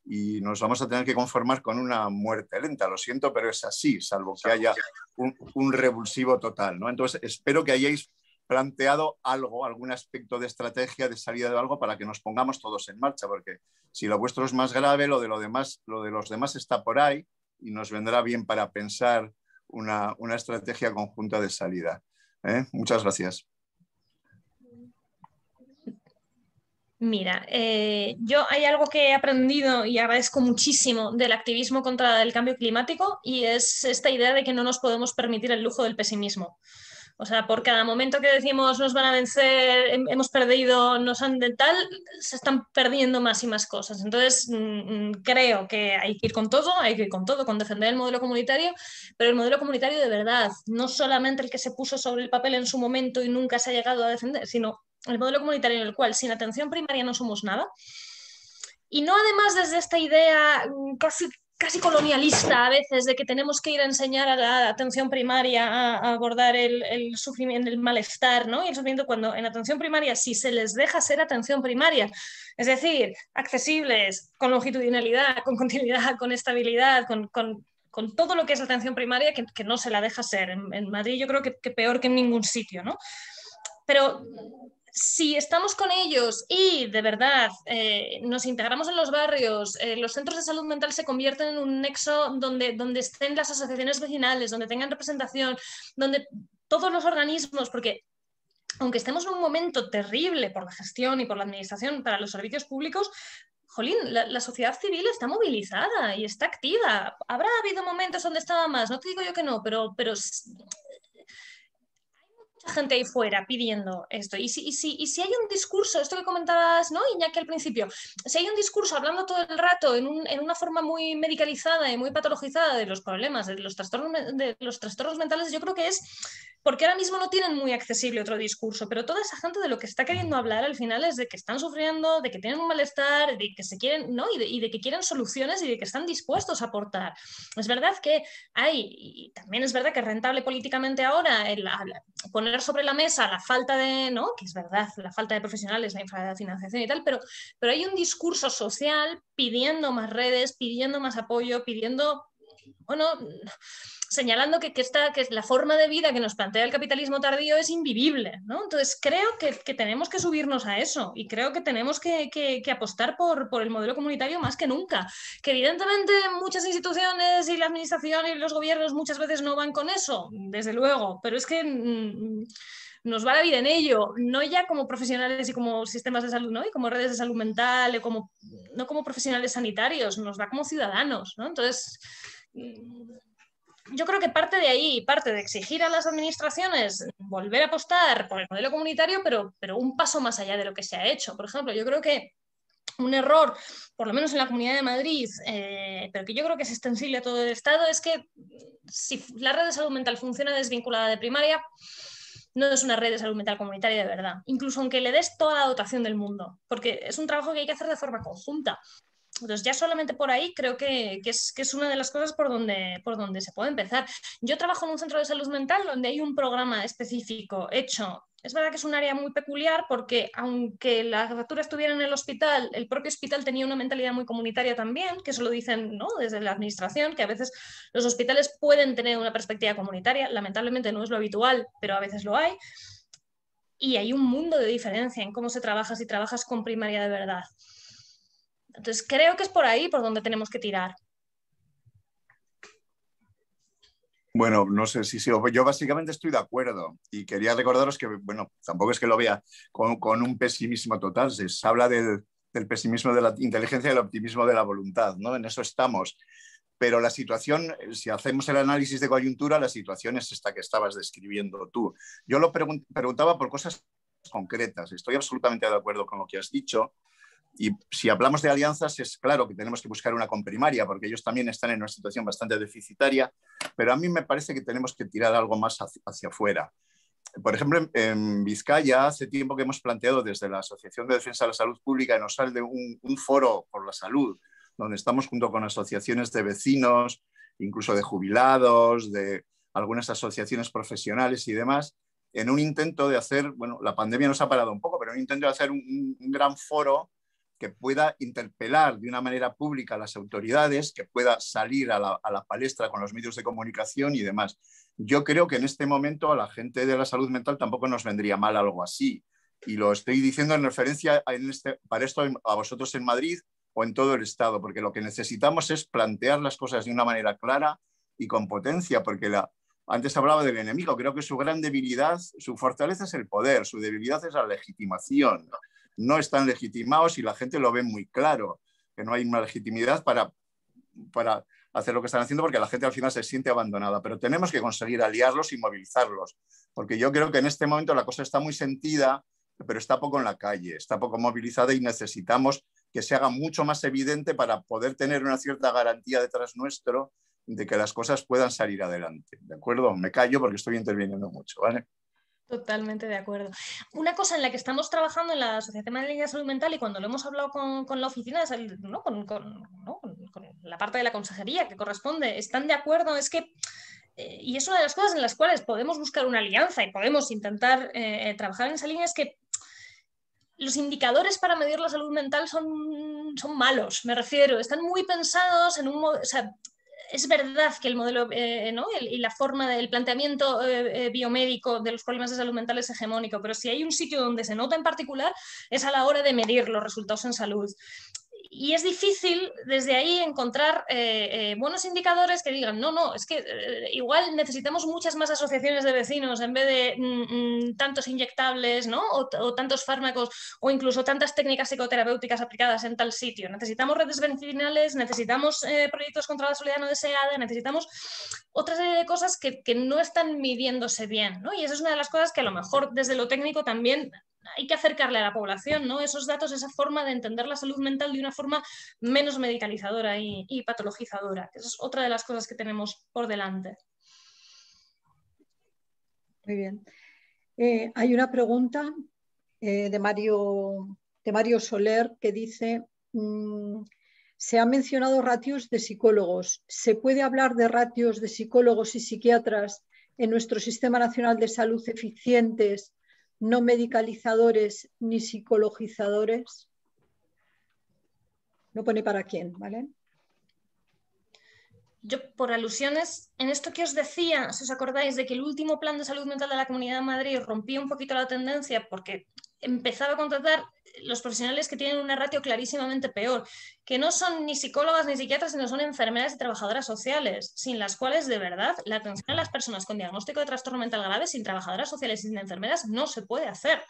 y nos vamos a tener que conformar con una muerte lenta. Lo siento, pero es así, salvo que haya un revulsivo total, ¿no? Entonces, espero que hayáis planteado algún aspecto de estrategia, de salida de algo, para que nos pongamos todos en marcha, porque si lo vuestro es más grave, lo de los demás está por ahí y nos vendrá bien para pensar una estrategia conjunta de salida. Muchas gracias. Mira, yo hay algo que he aprendido y agradezco muchísimo del activismo contra el cambio climático y es esta idea de que no nos podemos permitir el lujo del pesimismo. O sea, por cada momento que decimos nos van a vencer, hemos perdido, nos han de tal, se están perdiendo más y más cosas. Entonces, creo que hay que ir con todo, con defender el modelo comunitario, pero el modelo comunitario de verdad, no solamente el que se puso sobre el papel en su momento y nunca se ha llegado a defender, sino el modelo comunitario en el cual sin atención primaria no somos nada. Y no además desde esta idea casi colonialista a veces de que tenemos que ir a enseñar a la atención primaria a abordar el sufrimiento, el malestar, ¿no? Y el sufrimiento cuando en atención primaria, si se les deja ser atención primaria, es decir, accesibles, con longitudinalidad, con continuidad, con estabilidad, con todo lo que es la atención primaria, que no se la deja ser. En Madrid yo creo que peor que en ningún sitio, ¿no? Pero si estamos con ellos y de verdad nos integramos en los barrios, los centros de salud mental se convierten en un nexo donde estén las asociaciones vecinales, donde tengan representación, donde todos los organismos, porque aunque estemos en un momento terrible por la gestión y por la administración para los servicios públicos, jolín, la sociedad civil está movilizada y está activa. Habrá habido momentos donde estaba más, no te digo yo que no, pero gente ahí fuera pidiendo esto. Y si hay un discurso, esto que comentabas, ¿no, Iñaki, al principio, si hay un discurso hablando todo el rato en una forma muy medicalizada y muy patologizada de los problemas, de los trastornos mentales, yo creo que es porque ahora mismo no tienen muy accesible otro discurso, pero toda esa gente de lo que está queriendo hablar al final es de que están sufriendo, de que tienen un malestar, de que se quieren, ¿no? y de que quieren soluciones y de que están dispuestos a aportar. Es verdad que y también es verdad que es rentable políticamente ahora poner sobre la mesa la falta de, ¿no? Que es verdad, la falta de profesionales, la infrafinanciación y tal, pero hay un discurso social pidiendo más redes, pidiendo más apoyo, pidiendo, bueno, señalando que la forma de vida que nos plantea el capitalismo tardío es invivible, ¿no? Entonces creo que tenemos que subirnos a eso y creo que tenemos que apostar por el modelo comunitario más que nunca, que evidentemente muchas instituciones y la administración y los gobiernos muchas veces no van con eso, desde luego, pero es que nos va la vida en ello, no ya como profesionales y como sistemas de salud, ¿no? Y como redes de salud mental, no como profesionales sanitarios, nos va como ciudadanos, ¿no? Entonces, yo creo que parte de ahí, parte de exigir a las administraciones volver a apostar por el modelo comunitario, pero un paso más allá de lo que se ha hecho. Por ejemplo, yo creo que un error, por lo menos en la Comunidad de Madrid, pero que yo creo que es extensible a todo el Estado, es que si la red de salud mental funciona desvinculada de primaria, no es una red de salud mental comunitaria de verdad, incluso aunque le des toda la dotación del mundo, porque es un trabajo que hay que hacer de forma conjunta. Entonces, ya solamente por ahí creo que es una de las cosas por donde se puede empezar. Yo trabajo en un centro de salud mental donde hay un programa específico hecho. Es verdad que es un área muy peculiar porque aunque la jefatura estuviera en el hospital, el propio hospital tenía una mentalidad muy comunitaria también, que eso lo dicen, ¿no?, desde la administración, que a veces los hospitales pueden tener una perspectiva comunitaria. Lamentablemente no es lo habitual, pero a veces lo hay. Y hay un mundo de diferencia en cómo se trabaja si trabajas con primaria de verdad. Entonces, creo que es por ahí por donde tenemos que tirar. Bueno, no sé si yo básicamente estoy de acuerdo y quería recordaros que, bueno, tampoco es que lo vea con un pesimismo total, se habla del pesimismo de la inteligencia y el optimismo de la voluntad, ¿no? En eso estamos. Pero la situación, si hacemos el análisis de coyuntura, la situación es esta que estabas describiendo tú. Yo lo preguntaba por cosas concretas, estoy absolutamente de acuerdo con lo que has dicho. Y si hablamos de alianzas, es claro que tenemos que buscar una con primaria, porque ellos también están en una situación bastante deficitaria, pero a mí me parece que tenemos que tirar algo más hacia afuera. Por ejemplo, en Vizcaya, hace tiempo que hemos planteado desde la Asociación de Defensa de la Salud Pública en Osalde un foro por la salud, donde estamos junto con asociaciones de vecinos, incluso de jubilados, de algunas asociaciones profesionales y demás, en un intento de hacer, bueno, la pandemia nos ha parado un poco, pero un intento de hacer un gran foro que pueda interpelar de una manera pública a las autoridades, que pueda salir a la palestra con los medios de comunicación y demás. Yo creo que en este momento a la gente de la salud mental tampoco nos vendría mal algo así. Y lo estoy diciendo en referencia para esto a vosotros en Madrid o en todo el Estado, porque lo que necesitamos es plantear las cosas de una manera clara y con potencia, porque antes hablaba del enemigo, creo que su gran debilidad, su fortaleza es el poder, su debilidad es la legitimación. No están legitimados y la gente lo ve muy claro, que no hay una legitimidad para hacer lo que están haciendo porque la gente al final se siente abandonada, pero tenemos que conseguir aliarlos y movilizarlos, porque yo creo que en este momento la cosa está muy sentida, pero está poco en la calle, está poco movilizada y necesitamos que se haga mucho más evidente para poder tener una cierta garantía detrás nuestro de que las cosas puedan salir adelante, ¿de acuerdo? Me callo porque estoy interviniendo mucho, ¿vale? Totalmente de acuerdo. Una cosa en la que estamos trabajando en la Asociación Madrileña de Salud Mental y cuando lo hemos hablado con la oficina, ¿no? con la parte de la consejería que corresponde, están de acuerdo, es que, y es una de las cosas en las cuales podemos buscar una alianza y podemos intentar trabajar en esa línea, es que los indicadores para medir la salud mental son malos, me refiero, están muy pensados en un modo, o sea, es verdad que el modelo ¿no? y la forma del planteamiento biomédico de los problemas de salud mental es hegemónico, pero si hay un sitio donde se nota en particular es a la hora de medir los resultados en salud. Y es difícil desde ahí encontrar buenos indicadores que digan, no, es que igual necesitamos muchas más asociaciones de vecinos en vez de tantos inyectables, ¿no? o tantos fármacos o incluso tantas técnicas psicoterapéuticas aplicadas en tal sitio. Necesitamos redes vecinales, necesitamos proyectos contra la soledad no deseada, necesitamos otra serie de cosas que no están midiéndose bien, ¿no? Y esa es una de las cosas que a lo mejor desde lo técnico también hay que acercarle a la población, ¿no? Esos datos, esa forma de entender la salud mental de una forma menos medicalizadora y patologizadora. Esa es otra de las cosas que tenemos por delante. Muy bien. Hay una pregunta de Mario Soler que dice, se han mencionado ratios de psicólogos. ¿Se puede hablar de ratios de psicólogos y psiquiatras en nuestro Sistema Nacional de Salud eficientes, no medicalizadores ni psicologizadores? No pone para quién, ¿vale? Yo, por alusiones, en esto que os decía, si os acordáis de que el último plan de salud mental de la Comunidad de Madrid rompía un poquito la tendencia porque empezaba a contratar los profesionales que tienen una ratio clarísimamente peor, que no son ni psicólogas ni psiquiatras, sino son enfermeras y trabajadoras sociales, sin las cuales, de verdad, la atención a las personas con diagnóstico de trastorno mental grave sin trabajadoras sociales y sin enfermeras no se puede hacer.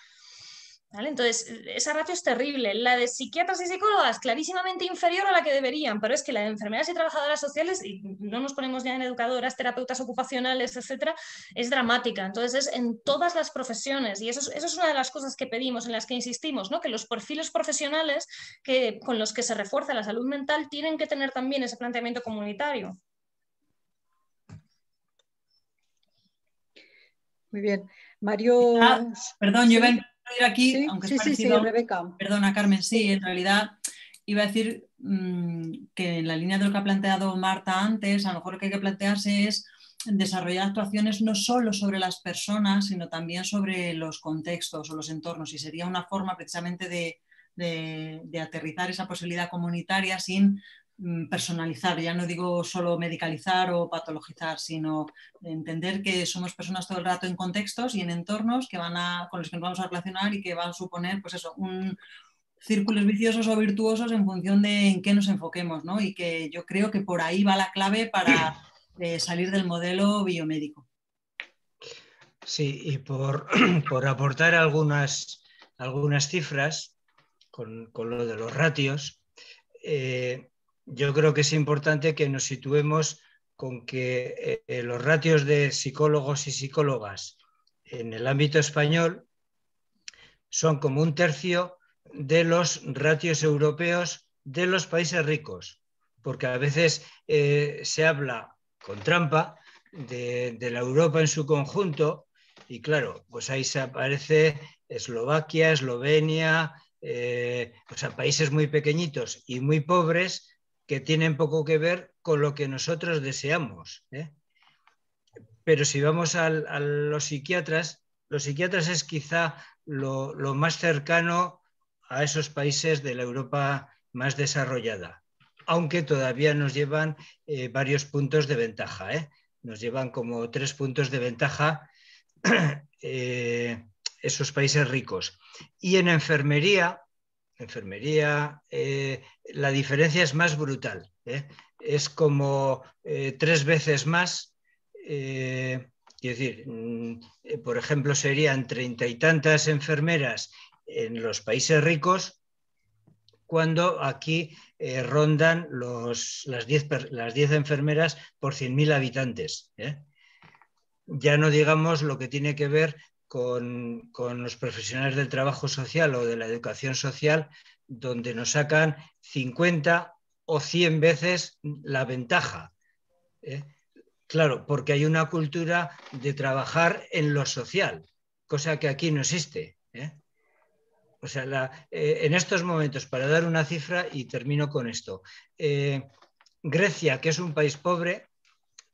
¿Vale? Entonces, esa ratio es terrible. La de psiquiatras y psicólogas, clarísimamente inferior a la que deberían, pero es que la de enfermeras y trabajadoras sociales, y no nos ponemos ya en educadoras, terapeutas ocupacionales, etcétera, es dramática. Entonces, es en todas las profesiones, y eso es una de las cosas que pedimos, en las que insistimos, ¿no? Que los perfiles profesionales con los que se refuerza la salud mental tienen que tener también ese planteamiento comunitario. Muy bien. Mario... Perdón, ¿sí? yo iba a intervenir aquí, ¿Sí? aunque Sí, es sí, parecido... sí, Rebeca. Perdona, Carmen, sí, en realidad iba a decir que en la línea de lo que ha planteado Marta antes, a lo mejor lo que hay que plantearse es desarrollar actuaciones no solo sobre las personas, sino también sobre los contextos o los entornos, y sería una forma precisamente de aterrizar esa posibilidad comunitaria sin personalizar, ya no digo solo medicalizar o patologizar, sino entender que somos personas todo el rato en contextos y en entornos con los que nos vamos a relacionar y que van a suponer, pues eso, círculos viciosos o virtuosos en función de en qué nos enfoquemos, ¿no? Y que yo creo que por ahí va la clave para salir del modelo biomédico. Sí, y por aportar algunas cifras con lo de los ratios, yo creo que es importante que nos situemos con que los ratios de psicólogos y psicólogas en el ámbito español son como 1/3 de los ratios europeos de los países ricos, porque a veces se habla con trampa de la Europa en su conjunto y claro, pues ahí se aparece Eslovaquia, Eslovenia, o sea, países muy pequeñitos y muy pobres que tienen poco que ver con lo que nosotros deseamos. Pero si vamos a los psiquiatras es quizá lo más cercano a esos países de la Europa más desarrollada, aunque todavía nos llevan varios puntos de ventaja, nos llevan como 3 puntos de ventaja esos países ricos. Y en enfermería la diferencia es más brutal, es como 3 veces más. Quiero decir, por ejemplo, serían 30 y tantas enfermeras en los países ricos, cuando aquí rondan las 10 enfermeras por 100.000 habitantes. Ya no digamos lo que tiene que ver con los profesionales del trabajo social o de la educación social, donde nos sacan 50 o 100 veces la ventaja. Claro, porque hay una cultura de trabajar en lo social, cosa que aquí no existe. O sea, en estos momentos, para dar una cifra, y termino con esto, Grecia, que es un país pobre,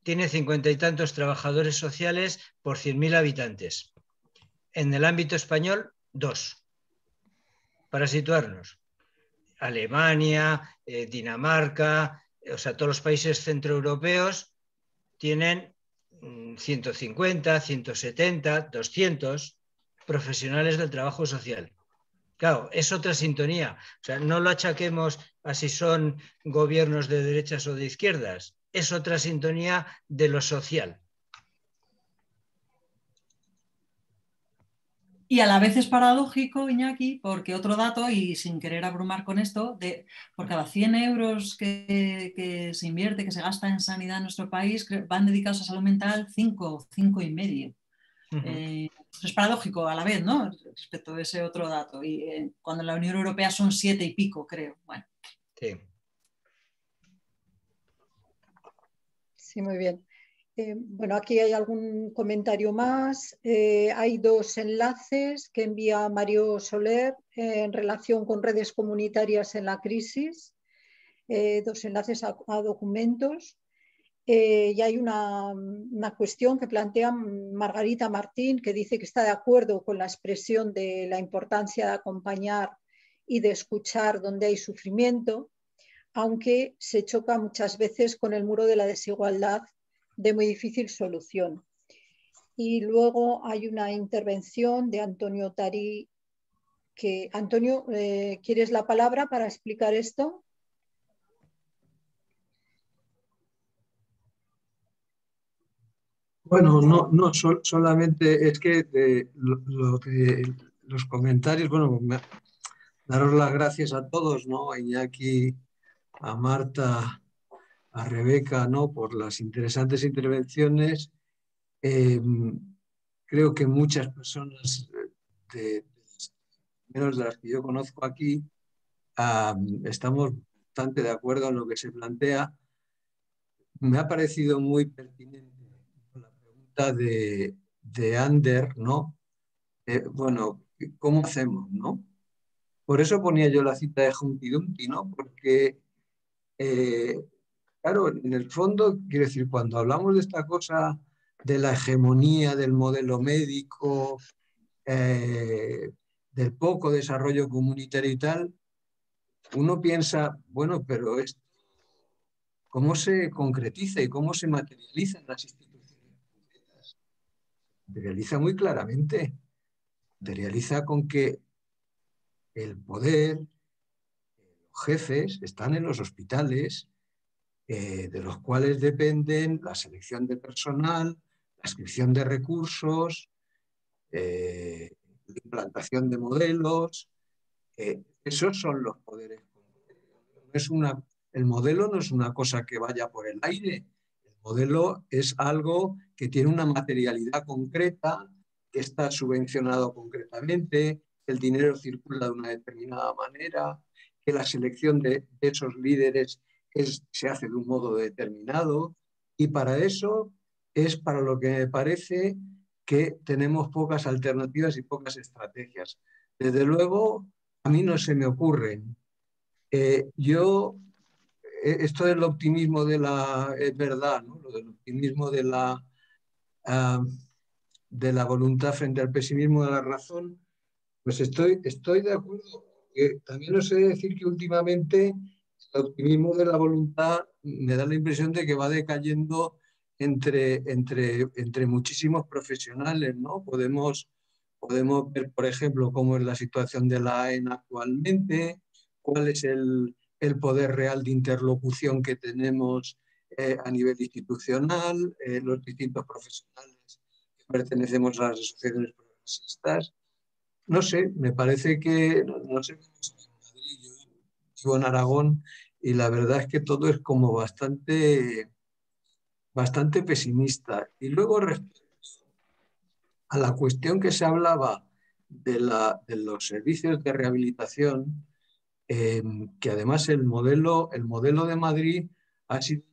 tiene 50 y tantos trabajadores sociales por 100.000 habitantes. En el ámbito español, 2. Para situarnos. Alemania, Dinamarca, o sea, todos los países centroeuropeos tienen 150, 170, 200 profesionales del trabajo social. Claro, es otra sintonía. O sea, no lo achaquemos a si son gobiernos de derechas o de izquierdas. Es otra sintonía de lo social. Y a la vez es paradójico, Iñaki, porque otro dato, y sin querer abrumar con esto, por cada 100 euros que se invierte, que se gasta en sanidad en nuestro país, van dedicados a salud mental 5,5. Es paradójico a la vez, ¿no? Respecto a ese otro dato. Y cuando en la Unión Europea son 7 y pico, creo. Bueno. Sí. Sí, muy bien. Bueno, aquí hay algún comentario más. Hay 2 enlaces que envía Mario Soler en relación con redes comunitarias en la crisis. 2 enlaces a documentos. Y hay una cuestión que plantea Margarita Martín, que dice que está de acuerdo con la expresión de la importancia de acompañar y de escuchar donde hay sufrimiento, aunque se choca muchas veces con el muro de la desigualdad de muy difícil solución. Y luego hay una intervención de Antonio Tari que Antonio, ¿quieres la palabra para explicar esto? Bueno, no solamente es que los comentarios, bueno, daros las gracias a todos, ¿no? A Iñaki, a Marta, a Rebeca, ¿no? Por las interesantes intervenciones. Creo que muchas personas, menos de las que yo conozco aquí, estamos bastante de acuerdo en lo que se plantea. Me ha parecido muy pertinente la pregunta de Ander, ¿no? Bueno, ¿cómo hacemos, no? Por eso ponía yo la cita de Humpty Dumpty, ¿no? Porque, claro, en el fondo, quiero decir, cuando hablamos de esta cosa de la hegemonía del modelo médico, del poco desarrollo comunitario y tal, uno piensa, bueno, pero esto, ¿cómo se concretiza y cómo se materializa en las instituciones públicas? Se materializa muy claramente. Materializa con que el poder, los jefes, están en los hospitales, de los cuales dependen la selección de personal, la inscripción de recursos, la implantación de modelos. Esos son los poderes. El modelo no es una cosa que vaya por el aire. El modelo es algo que tiene una materialidad concreta, que está subvencionado concretamente, que el dinero circula de una determinada manera, que la selección de esos líderes se hace de un modo determinado. Y para eso es para lo que me parece que tenemos pocas alternativas y pocas estrategias. Desde luego, a mí no se me ocurren. Esto del optimismo es verdad, ¿no? Lo del optimismo de la voluntad frente al pesimismo de la razón, pues estoy de acuerdo. También os he de decir que últimamente el optimismo de la voluntad me da la impresión de que va decayendo entre muchísimos profesionales, ¿no? Podemos ver, por ejemplo, cómo es la situación de la AENA actualmente, cuál es el poder real de interlocución que tenemos a nivel institucional, los distintos profesionales que pertenecemos a las asociaciones progresistas. No sé, me parece que, no sé cómo es en Madrid, yo vivo en Aragón y la verdad es que todo es como bastante pesimista. Y luego, respecto a la cuestión que se hablaba de los servicios de rehabilitación, que además el modelo de Madrid ha sido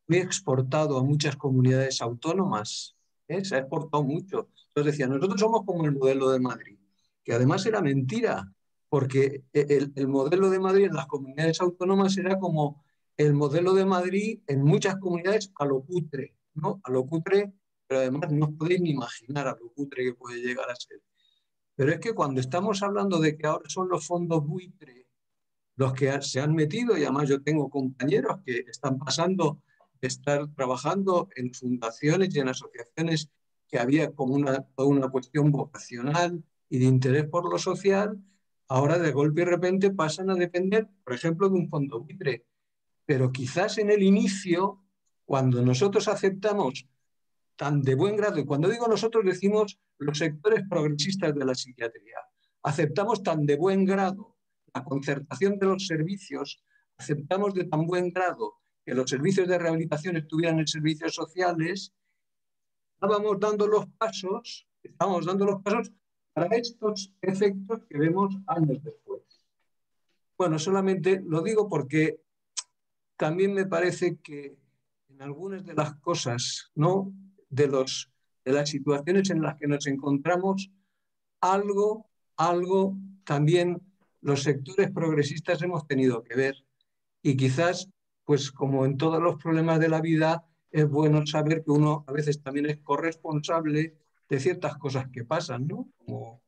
muy exportado a muchas comunidades autónomas, se ha exportado mucho. Entonces decía, nosotros somos como el modelo de Madrid, que además era mentira, porque el modelo de Madrid en las comunidades autónomas era como el modelo de Madrid en muchas comunidades a lo cutre, ¿no? A lo cutre, pero además no os podéis ni imaginar a lo cutre que puede llegar a ser. Pero es que cuando estamos hablando de que ahora son los fondos buitre los que se han metido, y además yo tengo compañeros que están pasando de estar trabajando en fundaciones y en asociaciones que había como toda una cuestión vocacional y de interés por lo social, ahora de golpe y repente pasan a depender, por ejemplo, de un fondo buitre. Pero quizás en el inicio, cuando nosotros aceptamos tan de buen grado, y cuando digo nosotros decimos los sectores progresistas de la psiquiatría, aceptamos tan de buen grado la concertación de los servicios, aceptamos de tan buen grado que los servicios de rehabilitación estuvieran en servicios sociales, estábamos dando los pasos para estos efectos que vemos años después. Bueno, solamente lo digo porque también me parece que en algunas de las cosas, ¿no? de las situaciones en las que nos encontramos, algo también los sectores progresistas hemos tenido que ver. Y quizás, pues como en todos los problemas de la vida, es bueno saber que uno a veces también es corresponsable de ciertas cosas que pasan, ¿no? Como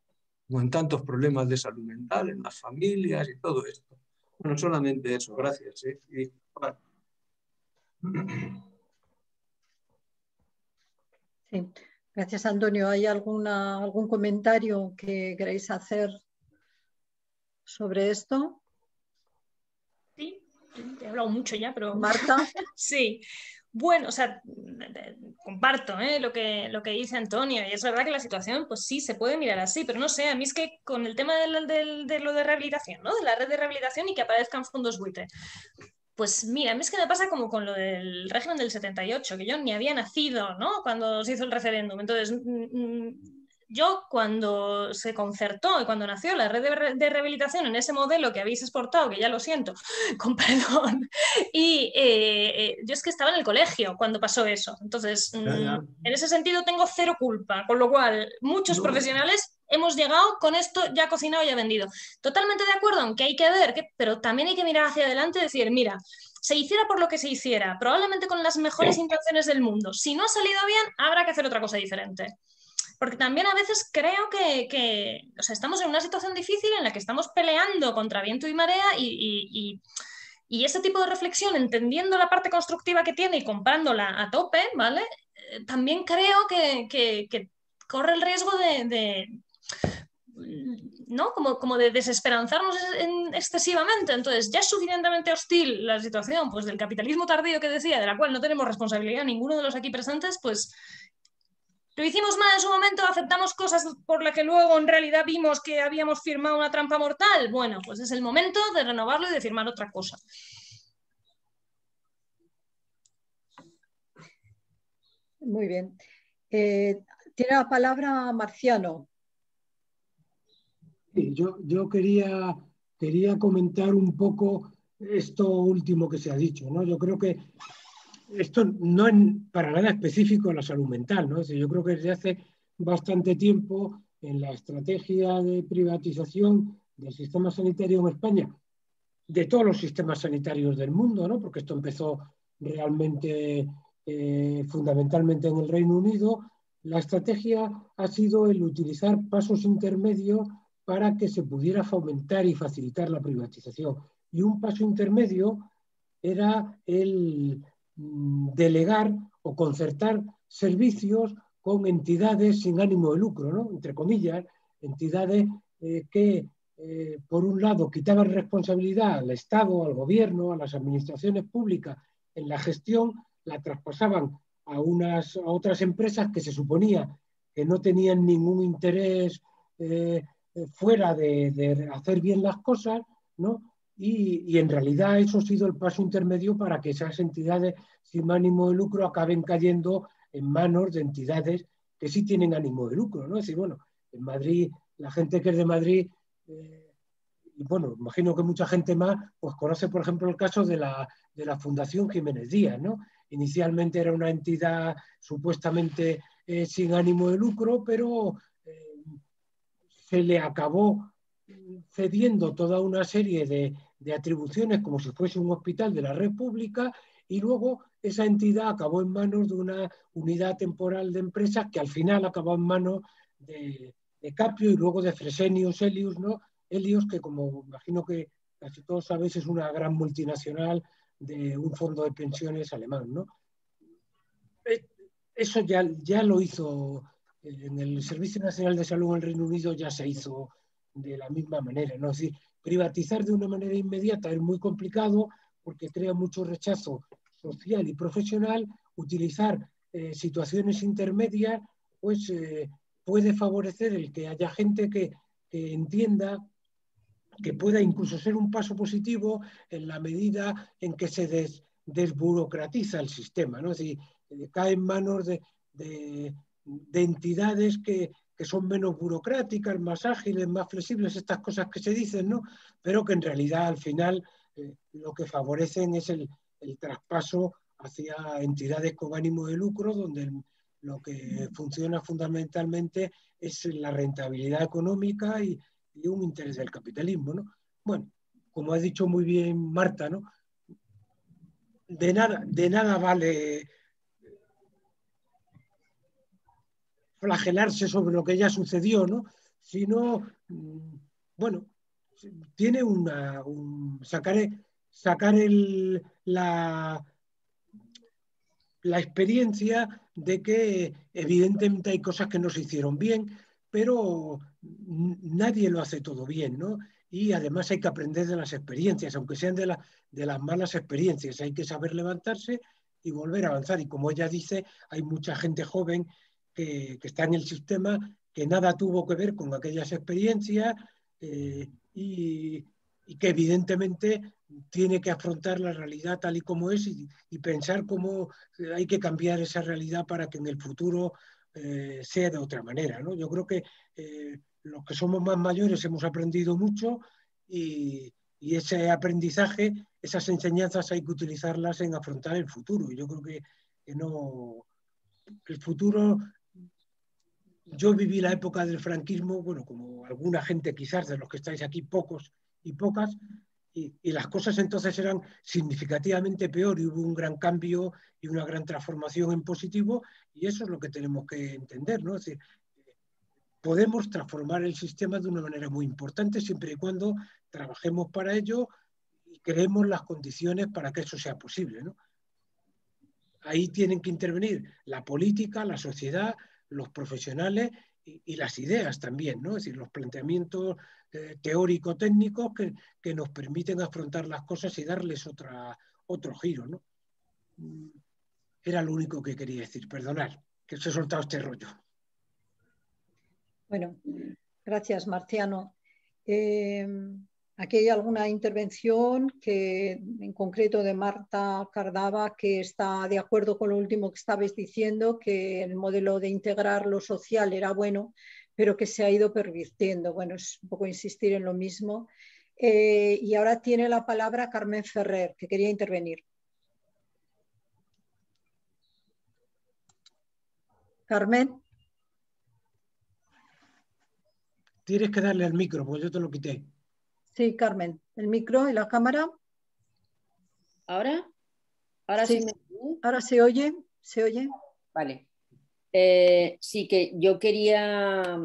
en tantos problemas de salud mental, en las familias y todo esto. Bueno, solamente eso, gracias. Sí. Gracias, Antonio. ¿Hay algún comentario que queréis hacer sobre esto? Sí, he hablado mucho ya, pero... Marta. Sí. Bueno, o sea, comparto lo que dice Antonio, y es verdad que la situación, pues sí, se puede mirar así, pero no sé, a mí es que con el tema de lo de rehabilitación, ¿no? De la red de rehabilitación y que aparezcan fondos buitre. Pues mira, a mí es que me pasa como con lo del régimen del 78, que yo ni había nacido, ¿no? Cuando se hizo el referéndum. Entonces, yo cuando se concertó y cuando nació la red de rehabilitación en ese modelo que habéis exportado, que ya lo siento, con perdón, y yo es que estaba en el colegio cuando pasó eso. Entonces, en ese sentido tengo cero culpa, con lo cual muchos profesionales hemos llegado con esto ya cocinado y ya vendido. Totalmente de acuerdo en que hay que ver, pero también hay que mirar hacia adelante y decir, mira, se hiciera por lo que se hiciera, probablemente con las mejores intenciones del mundo. Si no ha salido bien, habrá que hacer otra cosa diferente. Porque también a veces creo que o sea, estamos en una situación difícil en la que estamos peleando contra viento y marea y ese tipo de reflexión, entendiendo la parte constructiva que tiene y comprándola a tope, ¿vale? También creo que corre el riesgo ¿no? Como de desesperanzarnos excesivamente. Entonces, ya es suficientemente hostil la situación pues, del capitalismo tardío que decía, de la cual no tenemos responsabilidad ninguno de los aquí presentes, pues lo hicimos mal en su momento, aceptamos cosas por las que luego en realidad vimos que habíamos firmado una trampa mortal. Bueno, pues es el momento de renovarlo y de firmar otra cosa. Muy bien. Tiene la palabra Marciano. Sí, yo quería comentar un poco esto último que se ha dicho, ¿no? Yo creo que esto no es para nada específico en la salud mental, ¿no? Es decir, yo creo que desde hace bastante tiempo en la estrategia de privatización del sistema sanitario en España, de todos los sistemas sanitarios del mundo, ¿no? Porque esto empezó realmente fundamentalmente en el Reino Unido, la estrategia ha sido el utilizar pasos intermedios para que se pudiera fomentar y facilitar la privatización. Y un paso intermedio era el delegar o concertar servicios con entidades sin ánimo de lucro, ¿no? Entre comillas, entidades que, por un lado, quitaban responsabilidad al Estado, al gobierno, a las administraciones públicas en la gestión, la traspasaban a otras empresas que se suponía que no tenían ningún interés fuera de hacer bien las cosas, ¿no? Y en realidad eso ha sido el paso intermedio para que esas entidades sin ánimo de lucro acaben cayendo en manos de entidades que sí tienen ánimo de lucro, ¿no? Es decir, bueno, en Madrid, la gente que es de Madrid, y bueno, imagino que mucha gente más, pues conoce, por ejemplo, el caso de la Fundación Jiménez Díaz, ¿no? Inicialmente era una entidad supuestamente sin ánimo de lucro, pero se le acabó cediendo toda una serie de atribuciones como si fuese un hospital de la red pública y luego esa entidad acabó en manos de una unidad temporal de empresas que al final acabó en manos de Capio y luego de Fresenius Helios, ¿no? Helios, que como imagino que casi todos sabéis es una gran multinacional de un fondo de pensiones alemán, ¿no? Eso ya lo hizo en el Servicio Nacional de Salud en el Reino Unido, ya se hizo de la misma manera, ¿no? Es decir, privatizar de una manera inmediata es muy complicado porque crea mucho rechazo social y profesional. Utilizar situaciones intermedias pues puede favorecer el que haya gente que entienda que pueda incluso ser un paso positivo en la medida en que se desburocratiza el sistema, ¿no? Es decir, cae en manos de entidades que son menos burocráticas, más ágiles, más flexibles, estas cosas que se dicen, ¿no? Pero que en realidad al final lo que favorecen es el traspaso hacia entidades con ánimo de lucro, donde lo que funciona fundamentalmente es la rentabilidad económica y un interés del capitalismo, ¿no? Bueno, como ha dicho muy bien Marta, ¿no? De nada vale flagelarse sobre lo que ya sucedió, ¿no? Sino, bueno, tiene sacar la la experiencia de que evidentemente hay cosas que no se hicieron bien, pero nadie lo hace todo bien, ¿no? Y además hay que aprender de las experiencias, aunque sean de las malas experiencias. Hay que saber levantarse y volver a avanzar. Y como ella dice, hay mucha gente joven que está en el sistema que nada tuvo que ver con aquellas experiencias y que evidentemente tiene que afrontar la realidad tal y como es y pensar cómo hay que cambiar esa realidad para que en el futuro sea de otra manera, ¿no? Yo creo que los que somos más mayores hemos aprendido mucho y ese aprendizaje, esas enseñanzas hay que utilizarlas en afrontar el futuro. Yo creo que no, el futuro... Yo viví la época del franquismo, bueno, como alguna gente quizás de los que estáis aquí, pocos y pocas, y las cosas entonces eran significativamente peor y hubo un gran cambio y una gran transformación en positivo y eso es lo que tenemos que entender, ¿no? Es decir, podemos transformar el sistema de una manera muy importante siempre y cuando trabajemos para ello y creemos las condiciones para que eso sea posible, ¿no? Ahí tienen que intervenir la política, la sociedad, los profesionales y las ideas también, ¿no? Es decir, los planteamientos teórico-técnicos que nos permiten afrontar las cosas y darles otro giro, ¿no? Era lo único que quería decir. Perdonad, que os he soltado este rollo. Bueno, gracias, Marciano. Aquí hay alguna intervención que, en concreto de Marta Cardava, que está de acuerdo con lo último que estabais diciendo, que el modelo de integrar lo social era bueno, pero que se ha ido pervirtiendo. Bueno, es un poco insistir en lo mismo. Y ahora tiene la palabra Carmen Ferrer, que quería intervenir. Carmen. Tienes que darle al micro, porque yo te lo quité. Sí, Carmen, el micro y la cámara. ¿Ahora? ¿Ahora sí, se me... ahora se oye, se oye. Vale. Sí, que yo quería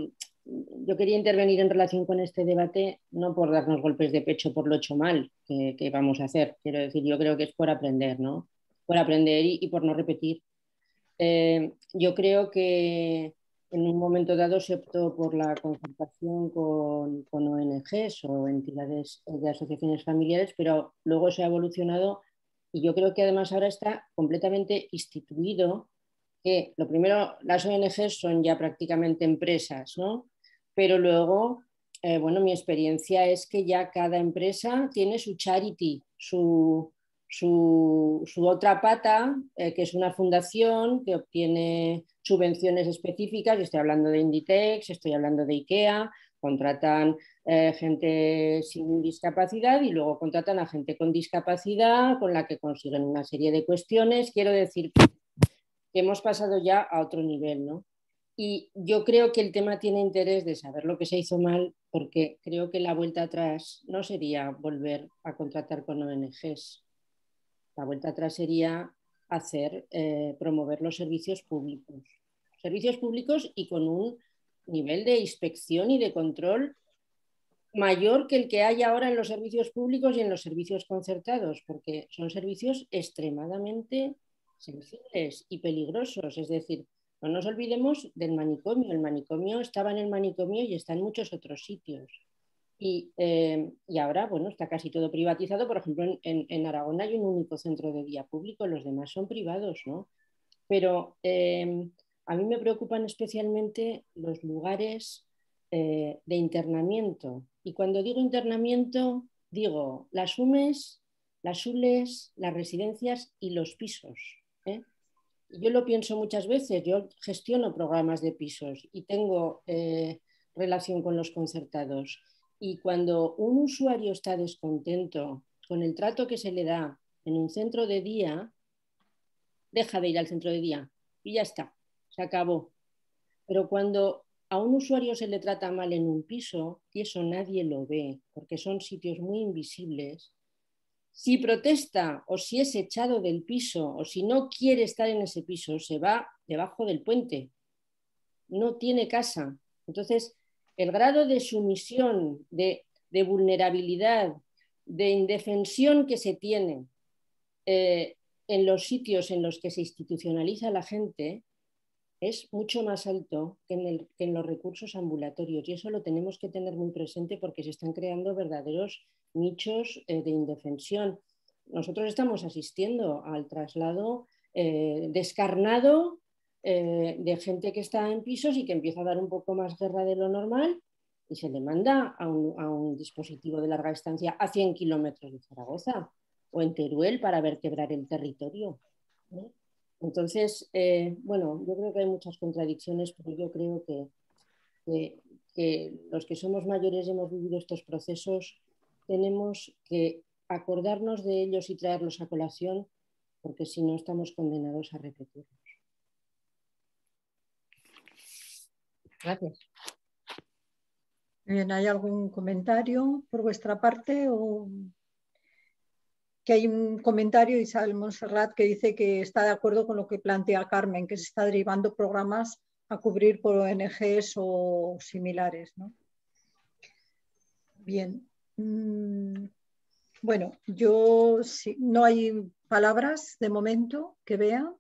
intervenir en relación con este debate, no por darnos golpes de pecho por lo hecho mal que vamos a hacer. Quiero decir, yo creo que es por aprender, ¿no? Por aprender y por no repetir. Yo creo que en un momento dado se optó por la concertación con ONGs o entidades de asociaciones familiares, pero luego se ha evolucionado y yo creo que además ahora está completamente instituido que lo primero, las ONGs son ya prácticamente empresas, ¿no? Pero luego, bueno, mi experiencia es que ya cada empresa tiene su charity, su otra pata, que es una fundación que obtiene subvenciones específicas. Estoy hablando de Inditex, estoy hablando de IKEA, contratan gente sin discapacidad y luego contratan a gente con discapacidad con la que consiguen una serie de cuestiones. Quiero decir que hemos pasado ya a otro nivel, ¿no? Y yo creo que el tema tiene interés de saber lo que se hizo mal, porque creo que la vuelta atrás no sería volver a contratar con ONGs. La vuelta atrás sería promover los servicios públicos. Servicios públicos y con un nivel de inspección y de control mayor que el que hay ahora en los servicios públicos y en los servicios concertados, porque son servicios extremadamente sensibles y peligrosos. Es decir, no nos olvidemos del manicomio. El manicomio estaba en el manicomio y está en muchos otros sitios. Y ahora, bueno, está casi todo privatizado. Por ejemplo, en Aragón hay un único centro de día público, los demás son privados, ¿no? Pero a mí me preocupan especialmente los lugares de internamiento. Y cuando digo internamiento, digo las UMES, las ULES, las residencias y los pisos. Yo lo pienso muchas veces, yo gestiono programas de pisos y tengo relación con los concertados. Y cuando un usuario está descontento con el trato que se le da en un centro de día, deja de ir al centro de día y ya está, se acabó. Pero cuando a un usuario se le trata mal en un piso, y eso nadie lo ve, porque son sitios muy invisibles, si protesta o si es echado del piso o si no quiere estar en ese piso, se va debajo del puente, no tiene casa. Entonces, el grado de sumisión, de vulnerabilidad, de indefensión que se tiene en los sitios en los que se institucionaliza la gente es mucho más alto que en los recursos ambulatorios, y eso lo tenemos que tener muy presente porque se están creando verdaderos nichos de indefensión. Nosotros estamos asistiendo al traslado descarnado de gente que está en pisos y que empieza a dar un poco más guerra de lo normal y se le manda a un dispositivo de larga estancia a 100 kilómetros de Zaragoza o en Teruel para vertebrar el territorio. Entonces, bueno, yo creo que hay muchas contradicciones, pero yo creo que los que somos mayores y hemos vivido estos procesos tenemos que acordarnos de ellos y traerlos a colación, porque si no estamos condenados a repetirlos. Gracias. Bien, ¿hay algún comentario por vuestra parte? O que hay un comentario, Isabel Montserrat, que dice que está de acuerdo con lo que plantea Carmen, que se está derivando programas a cubrir por ONGs o similares, ¿no? Bien. Bueno, yo sí, no hay palabras de momento que vea.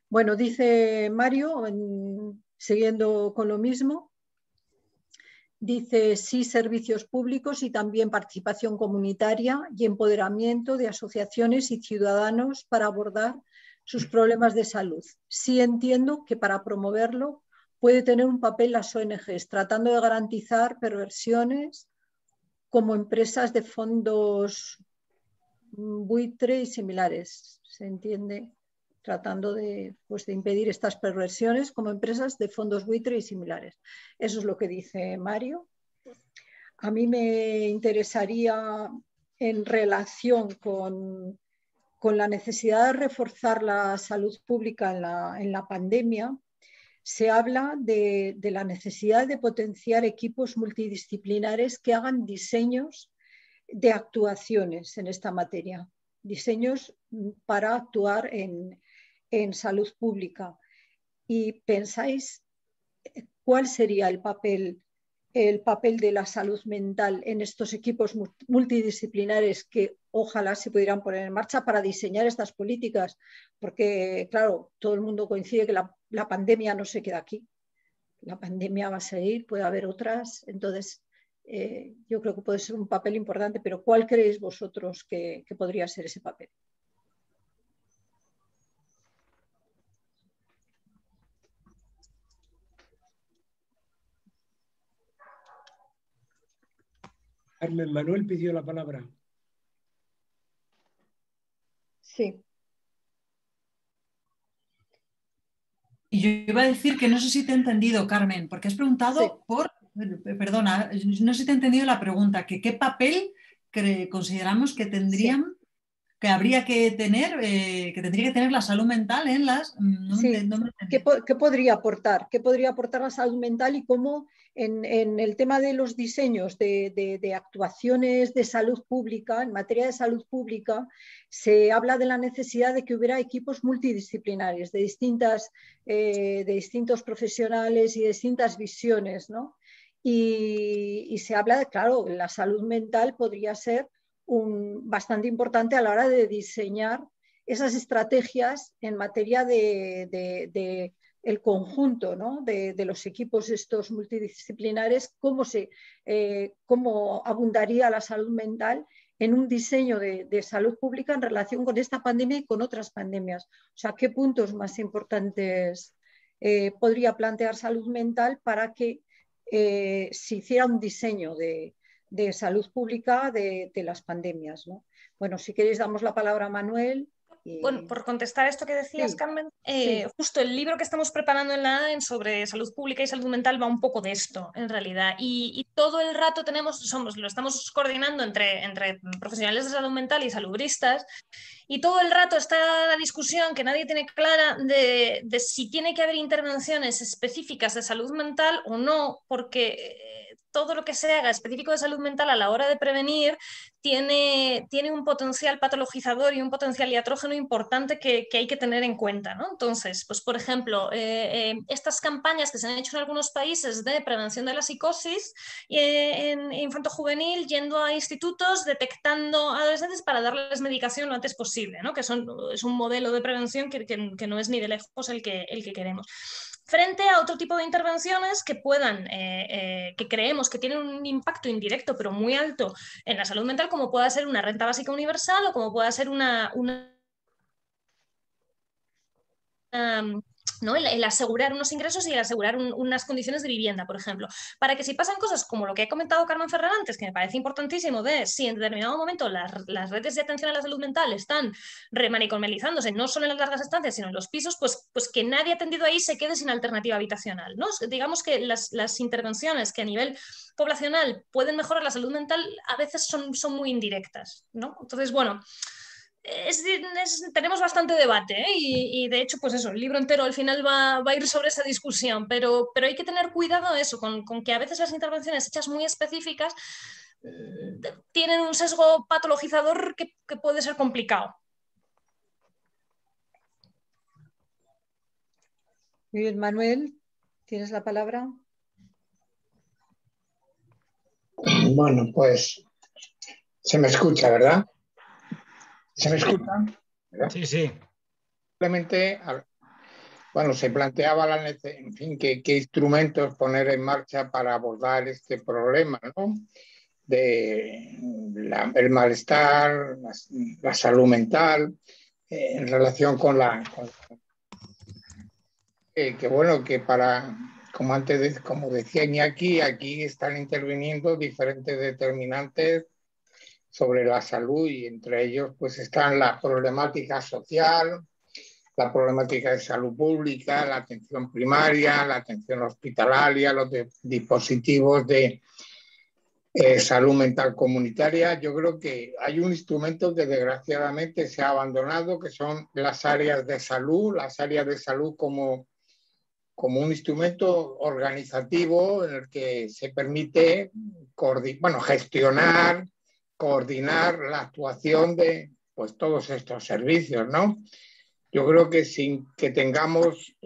Bueno, dice Mario, siguiendo con lo mismo, dice sí servicios públicos y también participación comunitaria y empoderamiento de asociaciones y ciudadanos para abordar sus problemas de salud. Sí entiendo que para promoverlo puede tener un papel las ONGs, tratando de garantizar perversiones como empresas de fondos buitre y similares. ¿Se entiende? Tratando de impedir estas perversiones como empresas de fondos buitre y similares. Eso es lo que dice Mario. A mí me interesaría, en relación con la necesidad de reforzar la salud pública en la pandemia, se habla de la necesidad de potenciar equipos multidisciplinares que hagan diseños de actuaciones en esta materia, diseños para actuar en salud pública. ¿Y pensáis cuál sería el papel de la salud mental en estos equipos multidisciplinares que ojalá se pudieran poner en marcha para diseñar estas políticas? Porque, claro, todo el mundo coincide que la pandemia no se queda aquí. La pandemia va a seguir, puede haber otras. Entonces, yo creo que puede ser un papel importante, pero ¿cuál creéis vosotros que podría ser ese papel? Carmen Manuel pidió la palabra. Sí. Y yo iba a decir que no sé si te he entendido, Carmen, porque has preguntado Sí. perdona, no sé si te he entendido la pregunta, que qué papel consideramos que tendrían, sí, que habría que tener, que tendría que tener la salud mental en las... ¿Qué podría aportar? ¿Qué podría aportar la salud mental y cómo en el tema de los diseños de actuaciones de salud pública, en materia de salud pública, se habla de la necesidad de que hubiera equipos multidisciplinares de distintos profesionales y de distintas visiones, ¿no? Y se habla de, claro, la salud mental podría ser bastante importante a la hora de diseñar esas estrategias en materia de el conjunto, ¿no? de los equipos estos multidisciplinares, cómo abundaría la salud mental en un diseño de salud pública en relación con esta pandemia y con otras pandemias. O sea, ¿qué puntos más importantes podría plantear salud mental para que se hiciera un diseño de salud pública de las pandemias, ¿no? Bueno, si queréis damos la palabra a Manuel. Bueno, por contestar esto que decías, sí, Carmen, sí, justo el libro que estamos preparando en la ADEN sobre salud pública y salud mental va un poco de esto, en realidad. Y todo el rato lo estamos coordinando entre profesionales de salud mental y salubristas, y todo el rato está la discusión que nadie tiene clara de si tiene que haber intervenciones específicas de salud mental o no, porque todo lo que se haga específico de salud mental a la hora de prevenir tiene un potencial patologizador y un potencial iatrógeno importante que hay que tener en cuenta, ¿no? Entonces, pues por ejemplo, estas campañas que se han hecho en algunos países de prevención de la psicosis en infanto-juvenil, yendo a institutos, detectando adolescentes para darles medicación lo antes posible, ¿no? Que es un modelo de prevención que no es ni de lejos el que queremos. Frente a otro tipo de intervenciones que puedan, que creemos que tienen un impacto indirecto pero muy alto en la salud mental, como pueda ser una renta básica universal o como pueda ser ¿no? el asegurar unos ingresos y el asegurar unas condiciones de vivienda, por ejemplo, para que si pasan cosas como lo que ha comentado Carmen Ferrer antes, que me parece importantísimo, de si en determinado momento las redes de atención a la salud mental están remanicomializándose, no solo en las largas estancias, sino en los pisos, pues que nadie atendido ahí se quede sin alternativa habitacional, ¿no? Digamos que las intervenciones que a nivel poblacional pueden mejorar la salud mental a veces son muy indirectas, ¿no? Entonces, bueno, tenemos bastante debate, ¿eh? Y de hecho, pues eso, el libro entero al final va a ir sobre esa discusión, pero hay que tener cuidado eso, con que a veces las intervenciones hechas muy específicas tienen un sesgo patologizador que puede ser complicado. Muy bien, Manuel, ¿tienes la palabra? Bueno, pues se me escucha, ¿verdad? ¿Se me escucha? ¿Verdad? Sí, sí. Simplemente, bueno, se planteaba en fin, qué instrumentos poner en marcha para abordar este problema, ¿no? De el malestar, la salud mental, en relación con que bueno, que como decía Iñaki, aquí están interviniendo diferentes determinantes sobre la salud y entre ellos pues están la problemática social, la problemática de salud pública, la atención primaria, la atención hospitalaria, los dispositivos de salud mental comunitaria. Yo creo que hay un instrumento que desgraciadamente se ha abandonado, que son las áreas de salud como un instrumento organizativo en el que se permite gestionar, coordinar la actuación de pues, todos estos servicios, ¿no? Yo creo que sin que tengamos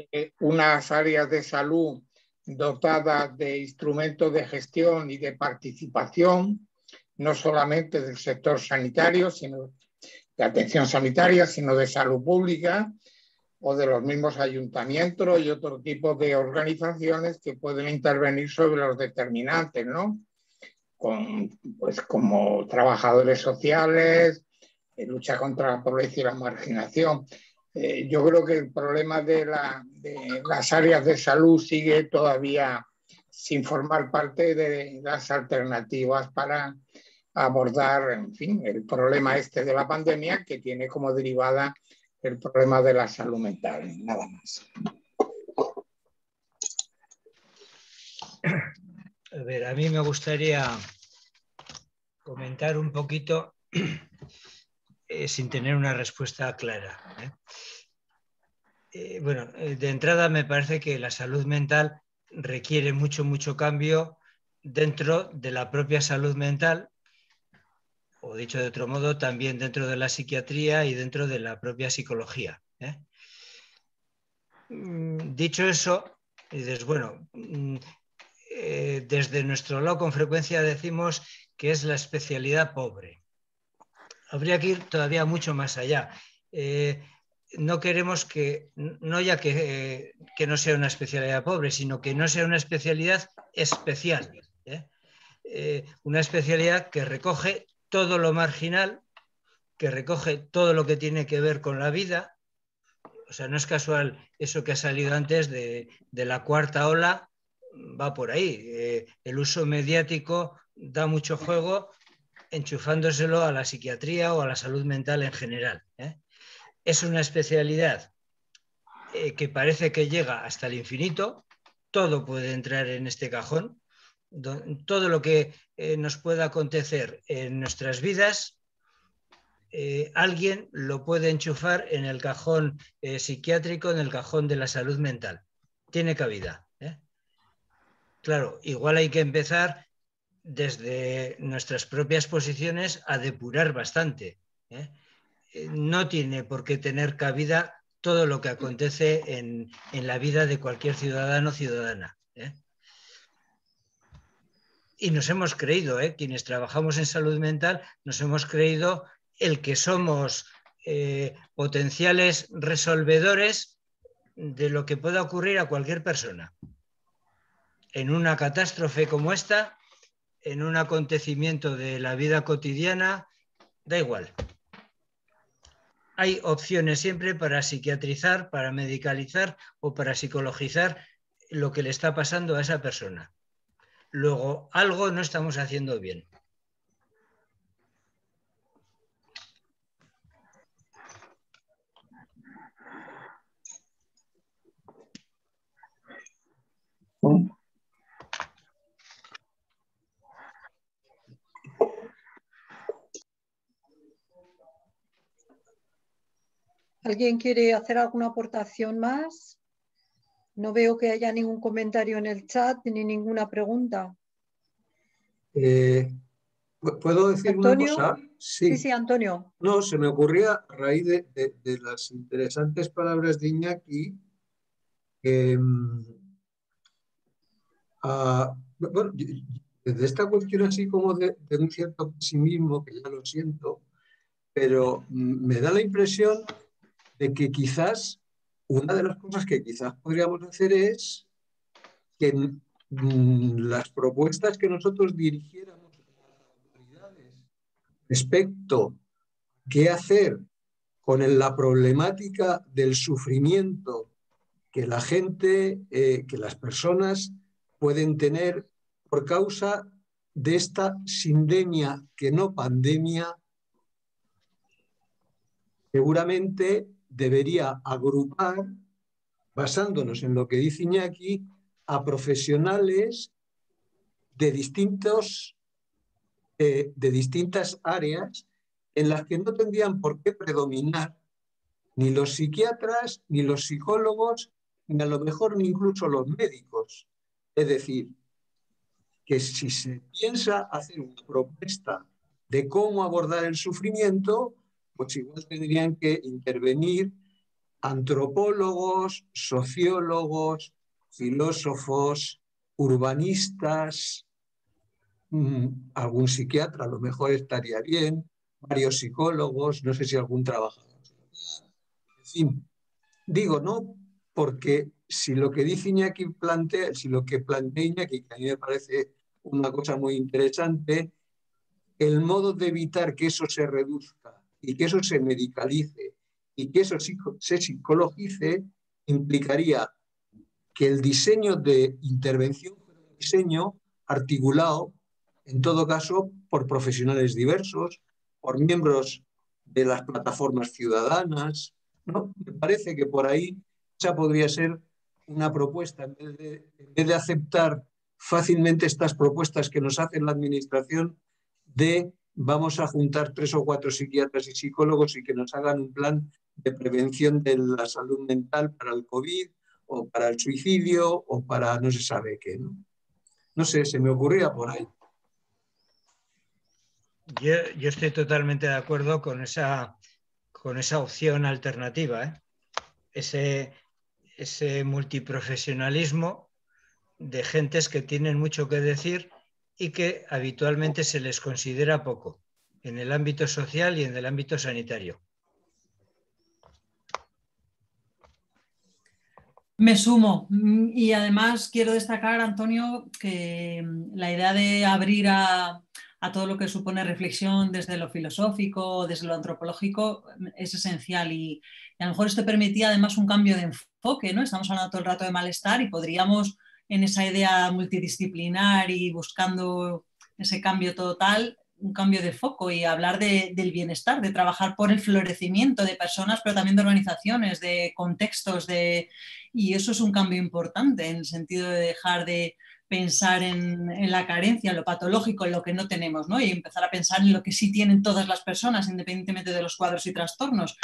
unas áreas de salud dotadas de instrumentos de gestión y de participación, no solamente del sector sanitario, sino de atención sanitaria, sino de salud pública o de los mismos ayuntamientos y otro tipo de organizaciones que pueden intervenir sobre los determinantes, ¿no? Pues como trabajadores sociales, lucha contra la pobreza y la marginación. Yo creo que el problema de las áreas de salud sigue todavía sin formar parte de las alternativas para abordar, en fin, el problema de la pandemia, que tiene como derivada el problema de la salud mental, nada más. A ver, a mí me gustaría comentar un poquito sin tener una respuesta clara. Bueno, de entrada me parece que la salud mental requiere mucho cambio dentro de la propia salud mental, o dicho de otro modo, también dentro de la psiquiatría y dentro de la propia psicología. Dicho eso, dices, bueno, desde nuestro lado con frecuencia decimos que es la especialidad pobre. Habría que ir todavía mucho más allá. No queremos que no no sea una especialidad pobre, sino que no sea una especialidad especial. Una especialidad que recoge todo lo marginal, que recoge todo lo que tiene que ver con la vida. O sea, no es casual eso que ha salido antes de la cuarta ola, va por ahí. El uso mediático da mucho juego enchufándoselo a la psiquiatría o a la salud mental en general. Es una especialidad que parece que llega hasta el infinito. Todo puede entrar en este cajón. Todo lo que nos pueda acontecer en nuestras vidas, alguien lo puede enchufar en el cajón psiquiátrico, en el cajón de la salud mental. Tiene cabida. Claro, igual hay que empezar desde nuestras propias posiciones a depurar bastante. No tiene por qué tener cabida todo lo que acontece en la vida de cualquier ciudadano o ciudadana. Y nos hemos creído, quienes trabajamos en salud mental, nos hemos creído el que somos potenciales resolvedores de lo que pueda ocurrir a cualquier persona. En una catástrofe como esta, en un acontecimiento de la vida cotidiana, da igual. Hay opciones siempre para psiquiatrizar, para medicalizar o para psicologizar lo que le está pasando a esa persona. Luego, algo no estamos haciendo bien. ¿Alguien quiere hacer alguna aportación más? No veo que haya ningún comentario en el chat ni ninguna pregunta. ¿Puedo decir ¿Antonio? una cosa? Sí, Antonio. No, se me ocurría a raíz de las interesantes palabras de Iñaki. Bueno, desde esta cuestión así como de un cierto pesimismo, que ya lo siento, pero me da la impresión de que quizás una de las cosas que quizás podríamos hacer es que las propuestas que nosotros dirigiéramos a las autoridades respecto a qué hacer con la problemática del sufrimiento que la gente, que las personas pueden tener por causa de esta sindemia que no pandemia, seguramente debería agrupar, basándonos en lo que dice Iñaki, a profesionales de distintas áreas en las que no tendrían por qué predominar ni los psiquiatras, ni los psicólogos, ni a lo mejor ni incluso los médicos. Es decir, que si se piensa hacer una propuesta de cómo abordar el sufrimiento, pues igual tendrían que intervenir antropólogos, sociólogos, filósofos, urbanistas, algún psiquiatra a lo mejor estaría bien, varios psicólogos, no sé si algún trabajador. En fin, digo, ¿no? Porque si lo que dice Iñaki plantea, si lo que plantea Iñaki, que a mí me parece una cosa muy interesante, el modo de evitar que eso se reduzca y que eso se medicalice y que eso se psicologice, implicaría que el diseño de intervención fuera un diseño articulado, en todo caso, por profesionales diversos, por miembros de las plataformas ciudadanas, ¿no? Me parece que por ahí esa podría ser una propuesta, en vez de aceptar fácilmente estas propuestas que nos hace la Administración de vamos a juntar 3 o 4 psiquiatras y psicólogos y que nos hagan un plan de prevención de la salud mental para el COVID o para el suicidio o para no se sabe qué, ¿no? No sé, se me ocurría por ahí. Yo estoy totalmente de acuerdo con esa opción alternativa, ese multiprofesionalismo de gentes que tienen mucho que decir y que habitualmente se les considera poco en el ámbito social y en el ámbito sanitario. Me sumo y además quiero destacar, Antonio, que la idea de abrir a todo lo que supone reflexión desde lo filosófico, desde lo antropológico, es esencial y a lo mejor esto permitía además un cambio de enfoque, ¿no? Estamos hablando todo el rato de malestar y podríamos en esa idea multidisciplinar y buscando ese cambio total, un cambio de foco y hablar del bienestar, de trabajar por el florecimiento de personas, pero también de organizaciones, de contextos, y eso es un cambio importante en el sentido de dejar de pensar en la carencia, en lo patológico, en lo que no tenemos, ¿no? Y empezar a pensar en lo que sí tienen todas las personas, independientemente de los cuadros y trastornos,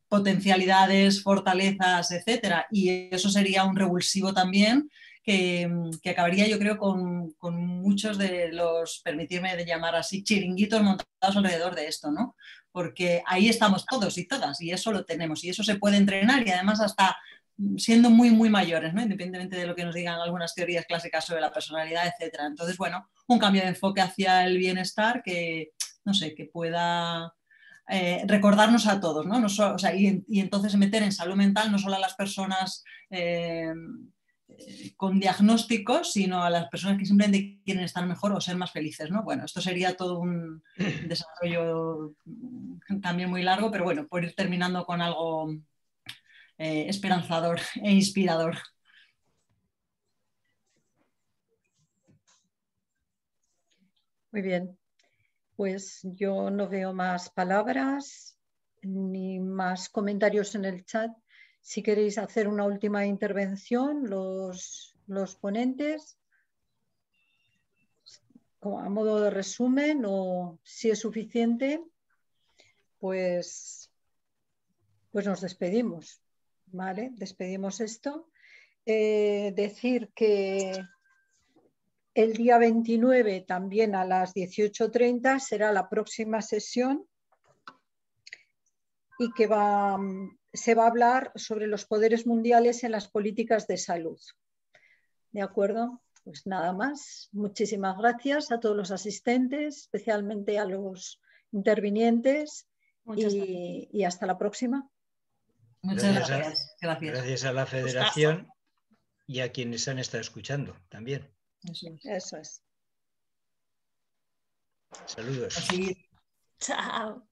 potencialidades, fortalezas, etcétera. Y eso sería un revulsivo también que acabaría, yo creo, con muchos de los, permitirme de llamar así, chiringuitos montados alrededor de esto, ¿no? Porque ahí estamos todos y todas y eso lo tenemos y eso se puede entrenar y además hasta siendo muy, muy mayores, ¿no? Independientemente de lo que nos digan algunas teorías clásicas sobre la personalidad, etc. Entonces, bueno, un cambio de enfoque hacia el bienestar que, no sé, que pueda recordarnos a todos, ¿no? No solo, o sea, y entonces meter en salud mental no solo a las personas con diagnósticos, sino a las personas que simplemente quieren estar mejor o ser más felices, ¿no? Bueno, esto sería todo un desarrollo también muy largo, pero bueno, por ir terminando con algo esperanzador e inspirador. Muy bien, pues yo no veo más palabras ni más comentarios en el chat. Si queréis hacer una última intervención, los ponentes, a modo de resumen, o si es suficiente, pues nos despedimos, ¿vale? Despedimos esto. Decir que el día 29, también a las 18:30, será la próxima sesión y que se va a hablar sobre los poderes mundiales en las políticas de salud. ¿De acuerdo? Pues nada más. Muchísimas gracias a todos los asistentes, especialmente a los intervinientes y hasta la próxima. Muchas gracias. Gracias a la Federación y a quienes han estado escuchando también. Eso es. Saludos. Chao.